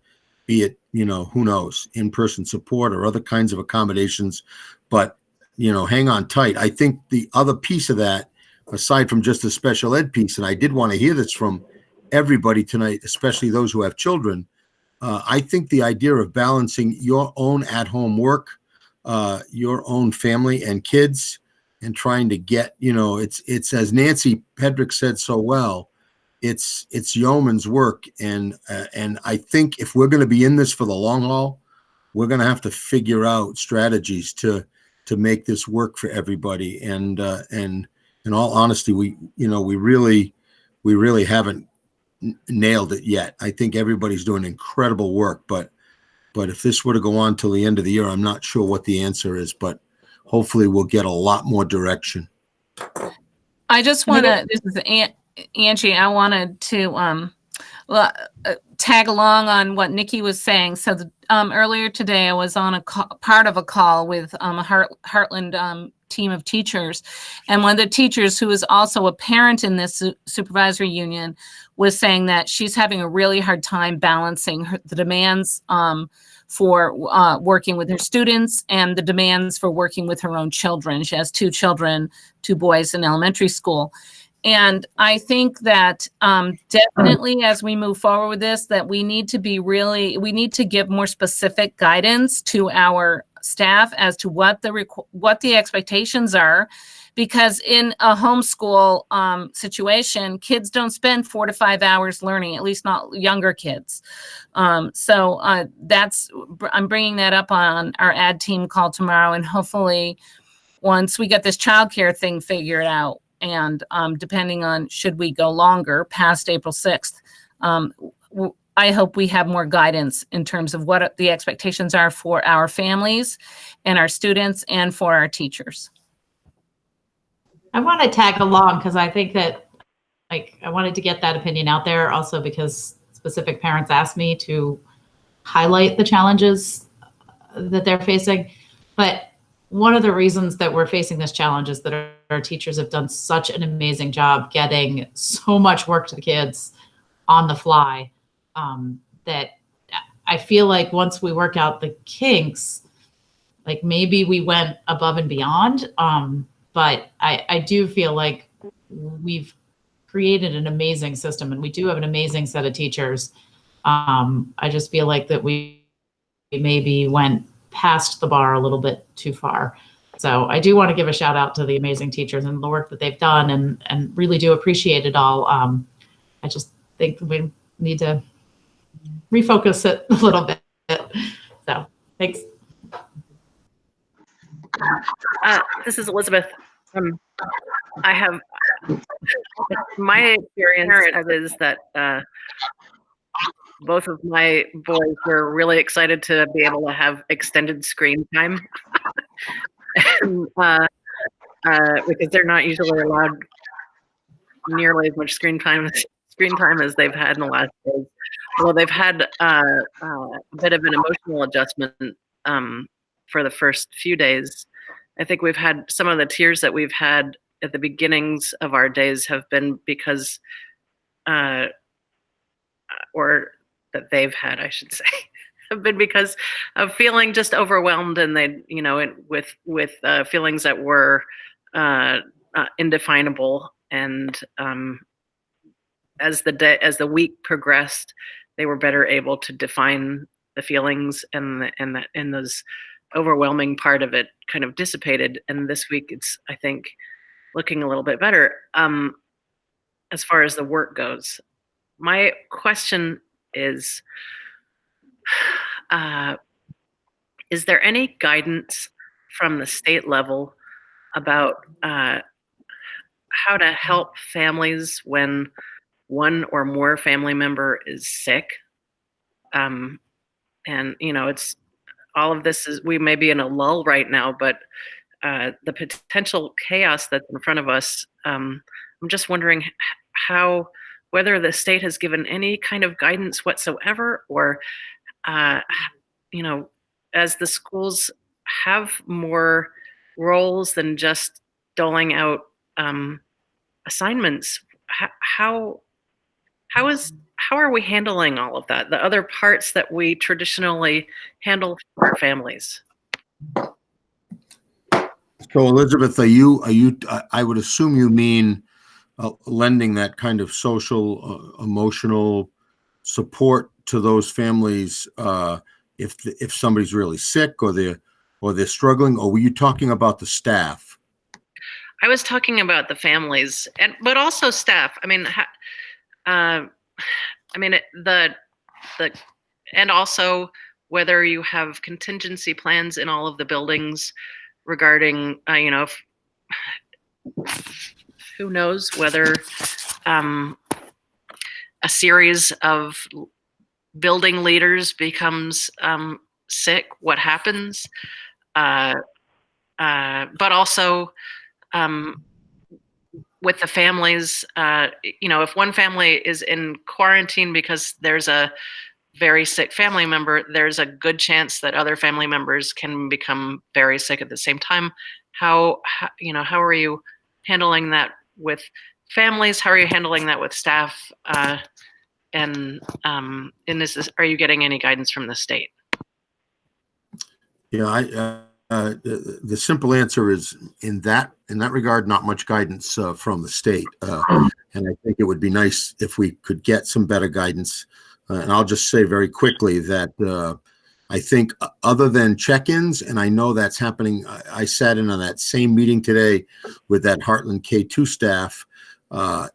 be it who knows, in-person support or other kinds of accommodations. But, hang on tight. I think the other piece of that, aside from just the special ed piece, and I did want to hear this from everybody tonight, especially those who have children, I think the idea of balancing your own at-home work, your own family and kids, and trying to get, it's as Nancy Pedrick said so well, it's yeoman's work. And I think if we're going to be in this for the long haul, we're going to have to figure out strategies to make this work for everybody. And in all honesty, we really haven't nailed it yet. I think everybody's doing incredible work, but if this were to go on till the end of the year, I'm not sure what the answer is, but hopefully we'll get a lot more direction. I just want to, this is Angie, I wanted to tag along on what Nikki was saying. So earlier today, I was on part of a call with a Heartland team of teachers. And one of the teachers, who is also a parent in this supervisory union, was saying that she's having a really hard time balancing the demands for working with her students and the demands for working with her own children. She has 2 children, 2 boys in elementary school. And I think that definitely as we move forward with this, that we need to give more specific guidance to our staff as to what the expectations are, because in a homeschool situation, kids don't spend 4 to 5 hours learning, at least not younger kids. So I'm bringing that up on our ad team call tomorrow, and hopefully once we get this childcare thing figured out, and depending on should we go longer past April 6th, I hope we have more guidance in terms of what the expectations are for our families and our students and for our teachers. I want to tag along because I think that I wanted to get that opinion out there also because specific parents asked me to highlight the challenges that they're facing. But one of the reasons that we're facing this challenge is that our teachers have done such an amazing job getting so much work to the kids on the fly, that I feel like once we work out the kinks, like maybe we went above and beyond. But I do feel like we've created an amazing system, and we do have an amazing set of teachers. I just feel like that we maybe went past the bar a little bit too far. So I do want to give a shout out to the amazing teachers and the work that they've done, and really do appreciate it all. I just think we need to refocus it a little bit. So thanks. This is Elizabeth. I have my experience is that both of my boys were really excited to be able to have extended screen time, and, because they're not usually allowed nearly as much screen time as they've had in the last days. Well, they've had a bit of an emotional adjustment for the first few days. I think we've had some of the tears that we've had at the beginnings of our days have been because, or that they've had, I should say, have been because of feeling just overwhelmed, and they, with feelings that were indefinable. And as the week progressed, they were better able to define the feelings, and those overwhelming part of it kind of dissipated. And this week it's, I think, looking a little bit better as far as the work goes. My question is there any guidance from the state level about how to help families when one or more family member is sick? And it's all of this is, we may be in a lull right now, but the potential chaos that's in front of us, I'm just wondering whether the state has given any kind of guidance whatsoever, or, as the schools have more roles than just doling out assignments, how how are we handling all of that? The other parts that we traditionally handle for our families. So Elizabeth, I would assume you mean lending that kind of social, emotional support to those families if somebody's really sick or they're struggling, or were you talking about the staff? I was talking about the families, but also staff. I mean, and also whether you have contingency plans in all of the buildings regarding, who knows whether a series of building leaders becomes sick, what happens? But also with the families, if one family is in quarantine because there's a very sick family member, there's a good chance that other family members can become very sick at the same time. How are you handling that with families? How are you handling that with staff? Are you getting any guidance from the state? Yeah, the simple answer is in that regard, not much guidance from the state, and I think it would be nice if we could get some better guidance. And I'll just say very quickly that I think other than check-ins, and I know that's happening, I sat in on that same meeting today with that Heartland K2 staff.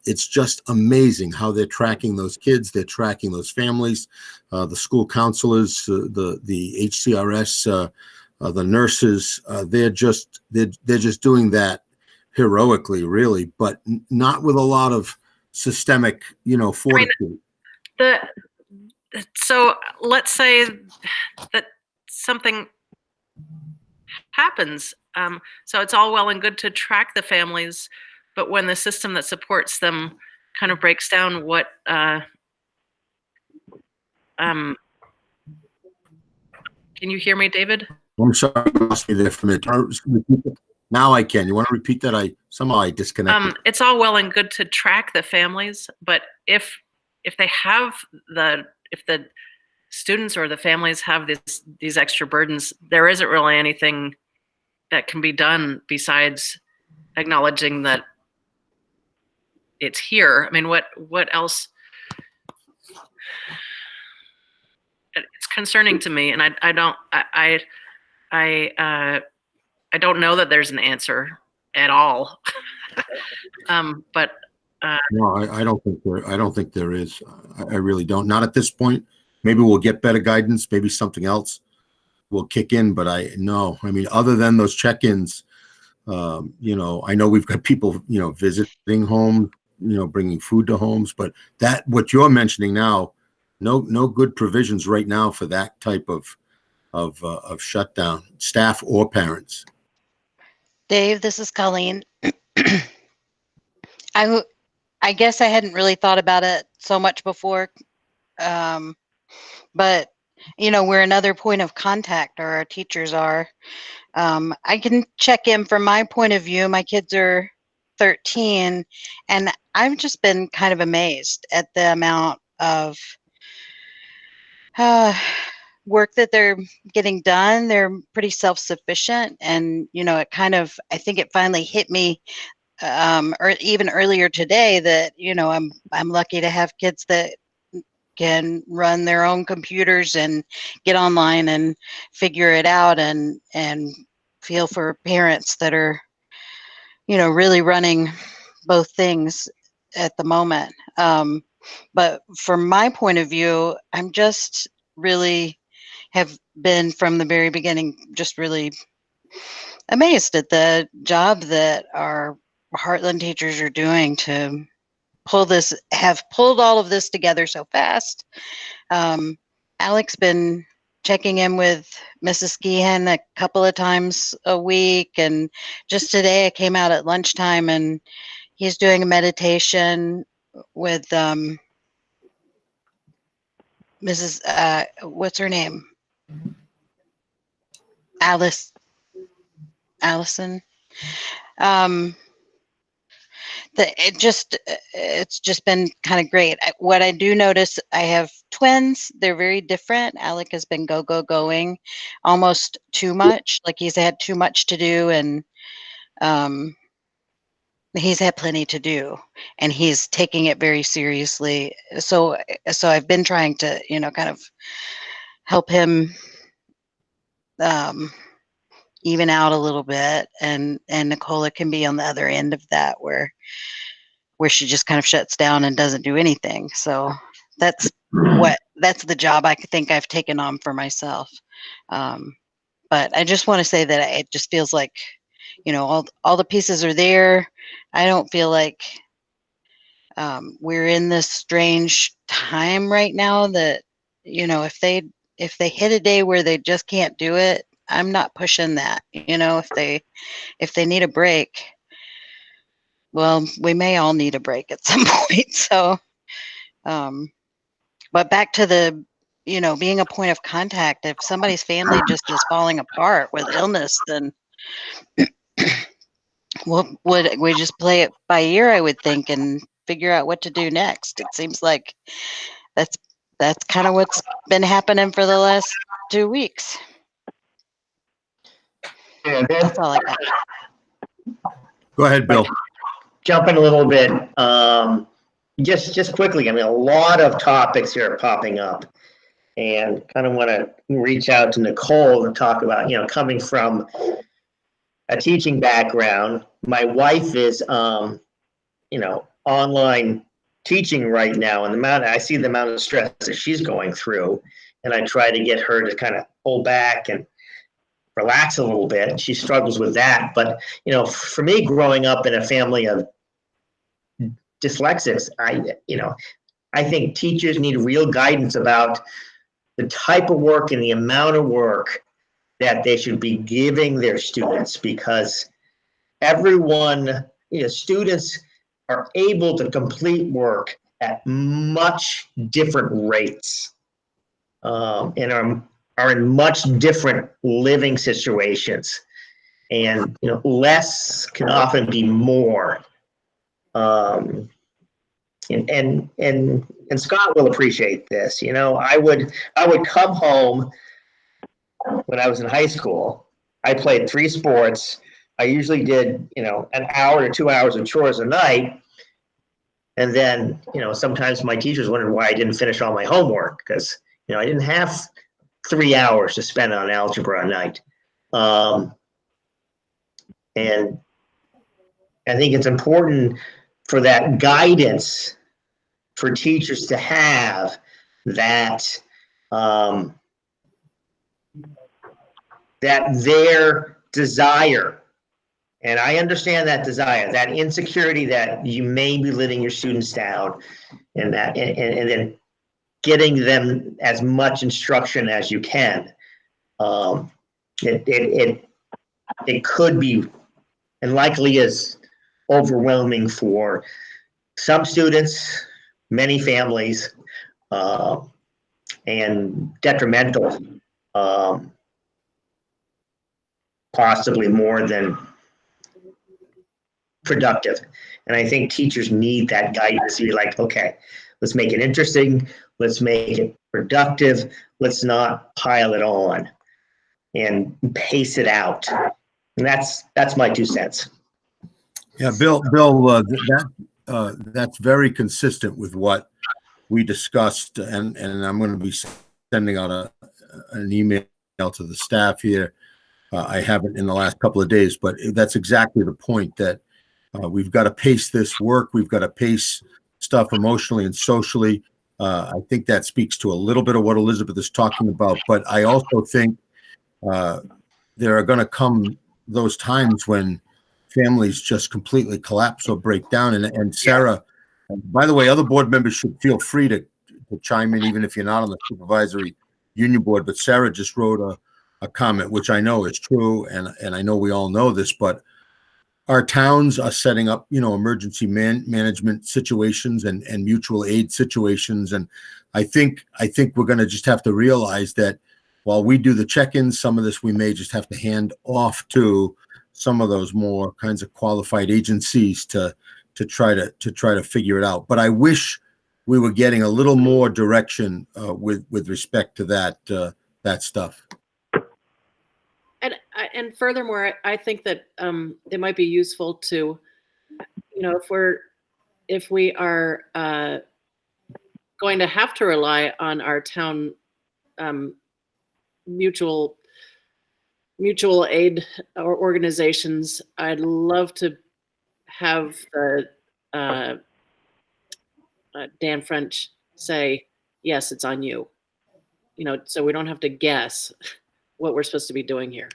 It's just amazing how they're tracking those kids, they're tracking those families, the school counselors, the HCRS, the nurses. They're just doing that heroically, really, but not with a lot of systemic, fortitude. So let's say that something happens. So it's all well and good to track the families, but when the system that supports them kind of breaks down, what can you hear me, David? I'm sorry, you lost me there for a minute. Now I can. You want to repeat that? Somehow I disconnected. It's all well and good to track the families, but if the students or the families have these extra burdens, there isn't really anything that can be done besides acknowledging that it's here. I mean, what else? It's concerning to me, and I don't know that there's an answer at all. But no, I don't think there is. I really don't. Not at this point. Maybe we'll get better guidance. Maybe something else will kick in. But I mean, other than those check-ins, I know we've got people, visiting homes, bringing food to homes. But what you're mentioning now, no good provisions right now for that type of shutdown, staff or parents. Dave, this is Colleen. I guess I hadn't really thought about it so much before, but we're another point of contact, or our teachers are. I can check in from my point of view. My kids are 13, and I've just been kind of amazed at the amount of work that they're getting done. They're pretty self-sufficient, and I think it finally hit me or even earlier today that I'm lucky to have kids that can run their own computers and get online and figure it out, and feel for parents that are really running both things at the moment. But from my point of view, I'm just really have been from the very beginning just really amazed at the job that our Heartland teachers are doing to have pulled all of this together so fast. Alex been checking in with Mrs. Geehan a couple of times a week, and just today I came out at lunchtime and he's doing a meditation with Mrs. What's her name? Allison. it's just been kind of great. What I do notice, I have twins. They're very different. Alec has been going almost too much. Like he's had too much to do, and he's had plenty to do, and he's taking it very seriously. So I've been trying to, kind of help him even out a little bit, and Nicola can be on the other end of that, where she just kind of shuts down and doesn't do anything. So that's the job I think I've taken on for myself. But I just want to say that it just feels like, all the pieces are there. I don't feel like we're in this strange time right now that, if they hit a day where they just can't do it, I'm not pushing that. If they need a break, well, we may all need a break at some point. So, but back to the, being a point of contact, if somebody's family just is falling apart with illness, then we just play it by ear, I would think, and figure out what to do next. It seems like that's kind of what's been happening for the last 2 weeks. Yeah, that's all I got. Go ahead, Bill. Jumping a little bit, just quickly. I mean, a lot of topics here are popping up, and kind of want to reach out to Nicole and talk about, coming from a teaching background. My wife is, online teaching right now, and I see the amount of stress that she's going through, and I try to get her to kind of pull back and relax a little bit. She struggles with that. But, for me, growing up in a family of dyslexics, I think teachers need real guidance about the type of work and the amount of work that they should be giving their students, because everyone, students are able to complete work at much different rates, and are in much different living situations, and less can often be more. And Scott will appreciate this. I would come home when I was in high school. I played 3 sports. I usually did an hour to 2 hours of chores a night, and then sometimes my teachers wondered why I didn't finish all my homework, because I didn't have 3 hours to spend on algebra a night. And I think it's important for that guidance for teachers to have that, that their desire, and I understand that desire, that insecurity that you may be letting your students down, and then getting them as much instruction as you can. It could be, and likely is, overwhelming for some students, many families, and detrimental, possibly more than productive. And I think teachers need that guidance to be like, okay, let's make it interesting. Let's make it productive. Let's not pile it on and pace it out. And that's my 2 cents. Yeah, Bill, that's very consistent with what we discussed, and I'm going to be sending out an email to the staff here. I haven't in the last couple of days, but that's exactly the point, that we've got to pace this work. We've got to pace stuff emotionally and socially. I think that speaks to a little bit of what Elizabeth is talking about, but I also think there are going to come those times when families just completely collapse or break down. And Sarah, by the way, other board members should feel free to chime in, even if you're not on the supervisory union board. But Sarah just wrote a comment, which I know is true, and I know we all know this, but our towns are setting up, emergency management situations and mutual aid situations. And I think we're going to just have to realize that while we do the check-ins, some of this we may just have to hand off to some of those more kinds of qualified agencies to to try to figure it out. But I wish we were getting a little more direction with respect to that stuff. And furthermore, I think that it might be useful to, if we are going to have to rely on our town mutual aid or organizations, I'd love to have Dan French say, yes, it's on you, so we don't have to guess what we're supposed to be doing here.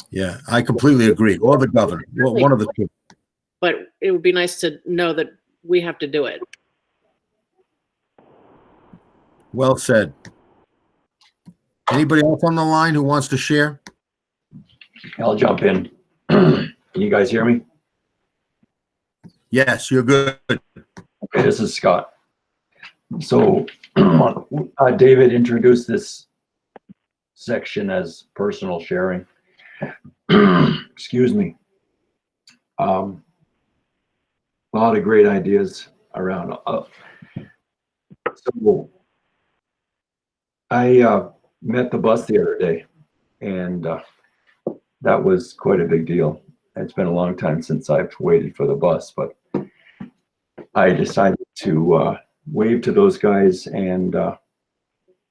Yeah, I completely agree. Or the governor, one of the two. But it would be nice to know that we have to do it. Well said. Anybody else on the line who wants to share? I'll jump in. Can you guys hear me? Yes, you're good. Okay, this is Scott. So David introduced this section as personal sharing. Excuse me. A lot of great ideas around. So I met the bus the other day, and that was quite a big deal. It's been a long time since I've waited for the bus, but I decided to wave to those guys and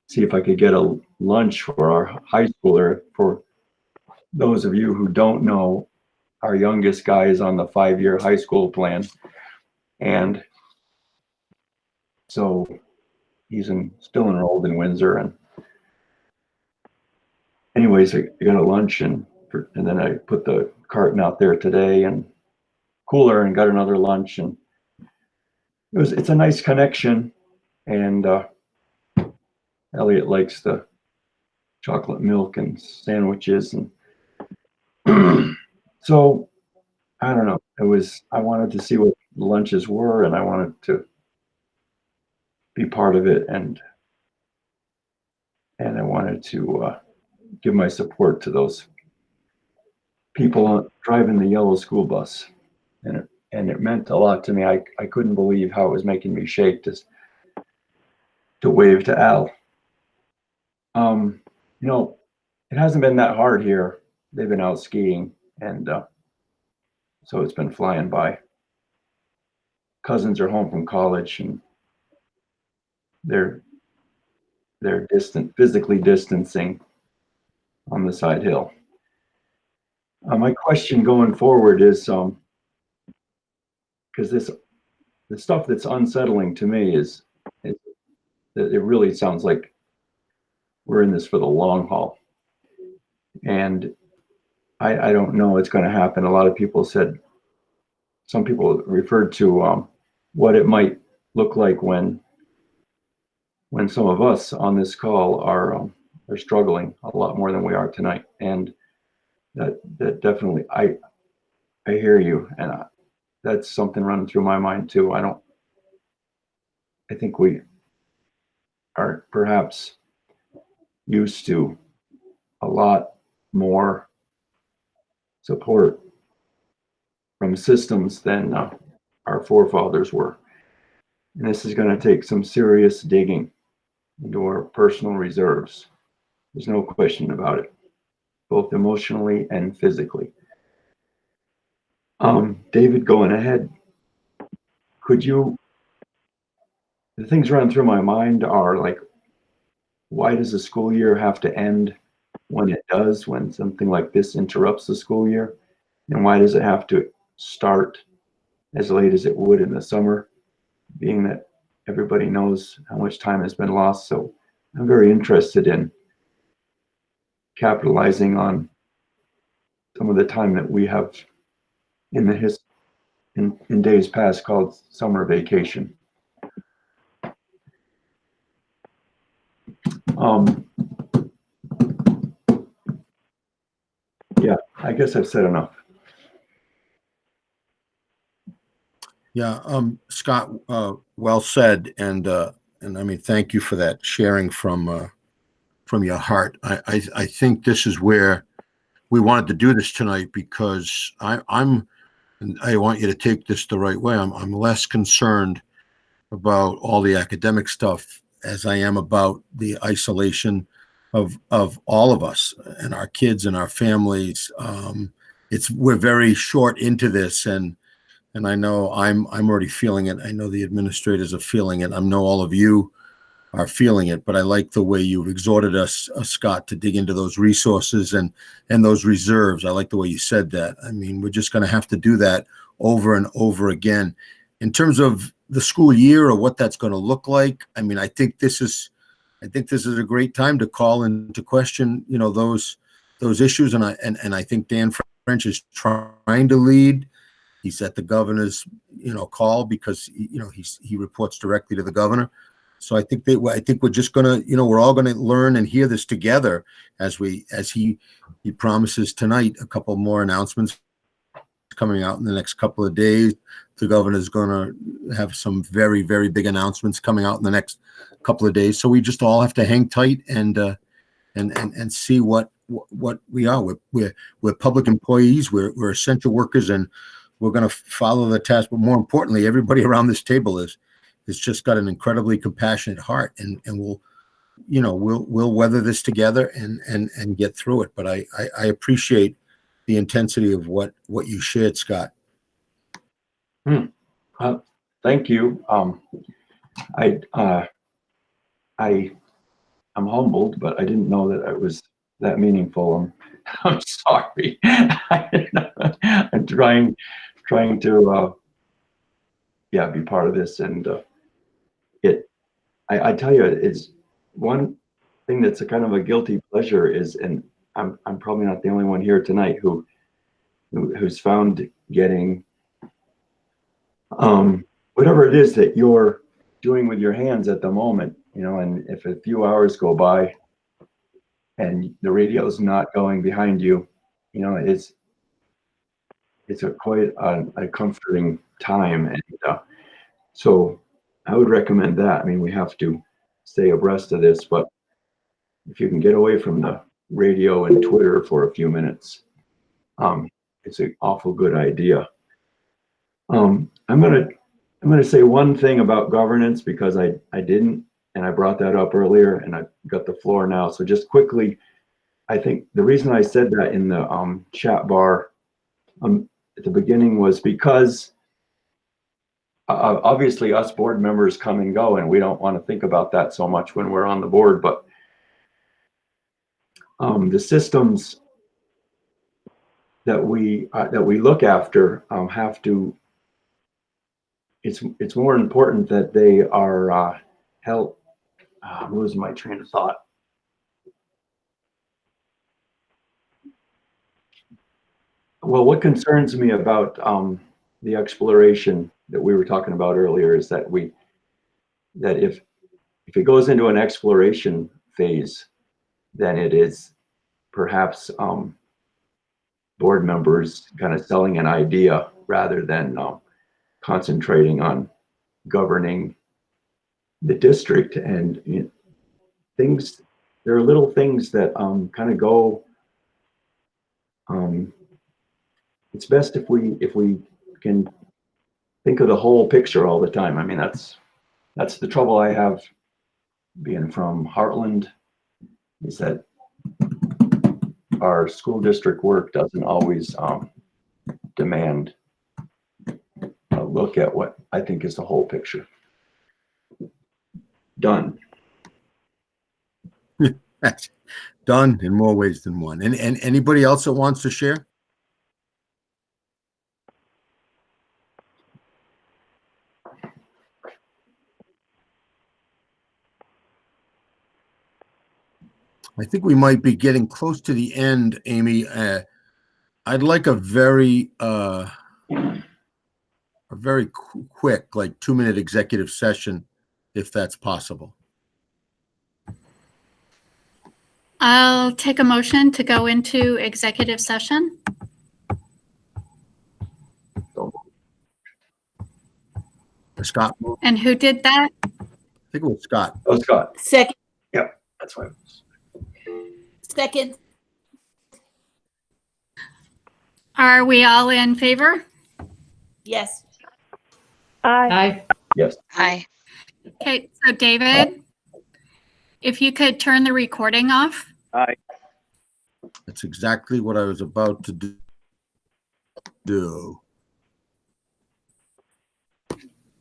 see if I could get a lunch for our high schooler. For those of you who don't know, our youngest guy is on the 5-year high school plan, and so he's still enrolled in Windsor. And anyways, I got a lunch, and then I put the carton out there today and cooler, and got another lunch, and it's a nice connection. And Elliot likes the chocolate milk and sandwiches, and so I don't know. I wanted to see what lunches were, and I wanted to be part of it, and I wanted to give my support to those people driving the yellow school bus, and it meant a lot to me. I couldn't believe how it was making me shake to wave to Al. It hasn't been that hard here. They've been out skiing, and so it's been flying by. Cousins are home from college, and they're physically distancing on the side hill. My question going forward is, because the stuff that's unsettling to me is that it really sounds like we're in this for the long haul. And I don't know what's going to happen. A lot of people said, some people referred to what it might look like when some of us on this call are struggling a lot more than we are tonight. And that definitely, I hear you, and that's something running through my mind too. I think we are perhaps used to a lot more support from systems than our forefathers were. And this is going to take some serious digging into our personal reserves. There's no question about it, both emotionally and physically. David, going ahead, the things running through my mind are like, why does the school year have to end when it does, when something like this interrupts the school year? And why does it have to start as late as it would in the summer, being that everybody knows how much time has been lost? So I'm very interested in capitalizing on some of the time that we have in days past called summer vacation. Yeah, I guess I've said enough. Yeah, Scott, well said, and I mean, thank you for that sharing from your heart. I think this is where we wanted to do this tonight, because I'm and I want you to take this the right way. I'm less concerned about all the academic stuff as I am about the isolation of all of us and our kids and our families. We're very short into this, and I know I'm already feeling it. I know the administrators are feeling it. I know all of you are feeling it, but I like the way you've exhorted us, Scott, to dig into those resources and those reserves. I like the way you said that. I mean, we're just going to have to do that over and over again. In terms of the school year or what that's going to look like, I mean, I think this is a great time to call into question, those issues. And I think Dan French is trying to lead. He's at the governor's, call because, he reports directly to the governor. So I think we're just going to, we're all going to learn and hear this together as he promises tonight a couple more announcements coming out in the next couple of days. The governor's going to have some very, very big announcements coming out in the next couple of days. So we just all have to hang tight and see what we are. We're public employees. We're essential workers, and we're going to follow the task. But more importantly, everybody around this table is just got an incredibly compassionate heart, and we'll weather this together and get through it. But I appreciate the intensity of what you shared, Scott. Thank you. I'm humbled, but I didn't know that it was that meaningful. I'm sorry. I'm trying to be part of this, and I tell you, it's one thing that's a kind of a guilty pleasure is, and I'm probably not the only one here tonight who's found getting whatever it is that you're doing with your hands at the moment, and if a few hours go by and the radio's not going behind you, it's quite a comforting time. And so I would recommend that. I mean, we have to stay abreast of this, but if you can get away from the radio and Twitter for a few minutes, it's an awful good idea. I'm gonna say one thing about governance, because I didn't, and I brought that up earlier, and I got the floor now. So just quickly, I think the reason I said that in the chat bar at the beginning was because obviously us board members come and go, and we don't want to think about that so much when we're on the board, but the systems that we look after have to. It's more important that they are held. I'm losing my train of thought. Well, what concerns me about the exploration that we were talking about earlier is that if it goes into an exploration phase, then it is perhaps board members kind of selling an idea rather than concentrating on governing the district. And there are little things that kind of go. It's best if we can think of the whole picture all the time. I mean, that's the trouble I have being from Heartland, is that our school district work doesn't always demand a look at what I think is the whole picture. Done. Done in more ways than one. And anybody else that wants to share? I think we might be getting close to the end, Amy. I'd like a very quick, like 2-minute executive session, if that's possible. I'll take a motion to go into executive session. Scott. And who did that? I think it was Scott. Oh, Scott. Second. Yep, that's right. Second. Are we all in favor? Yes. Aye. Yes. Aye. Okay, so David, if you could turn the recording off. Aye. That's exactly what I was about to do.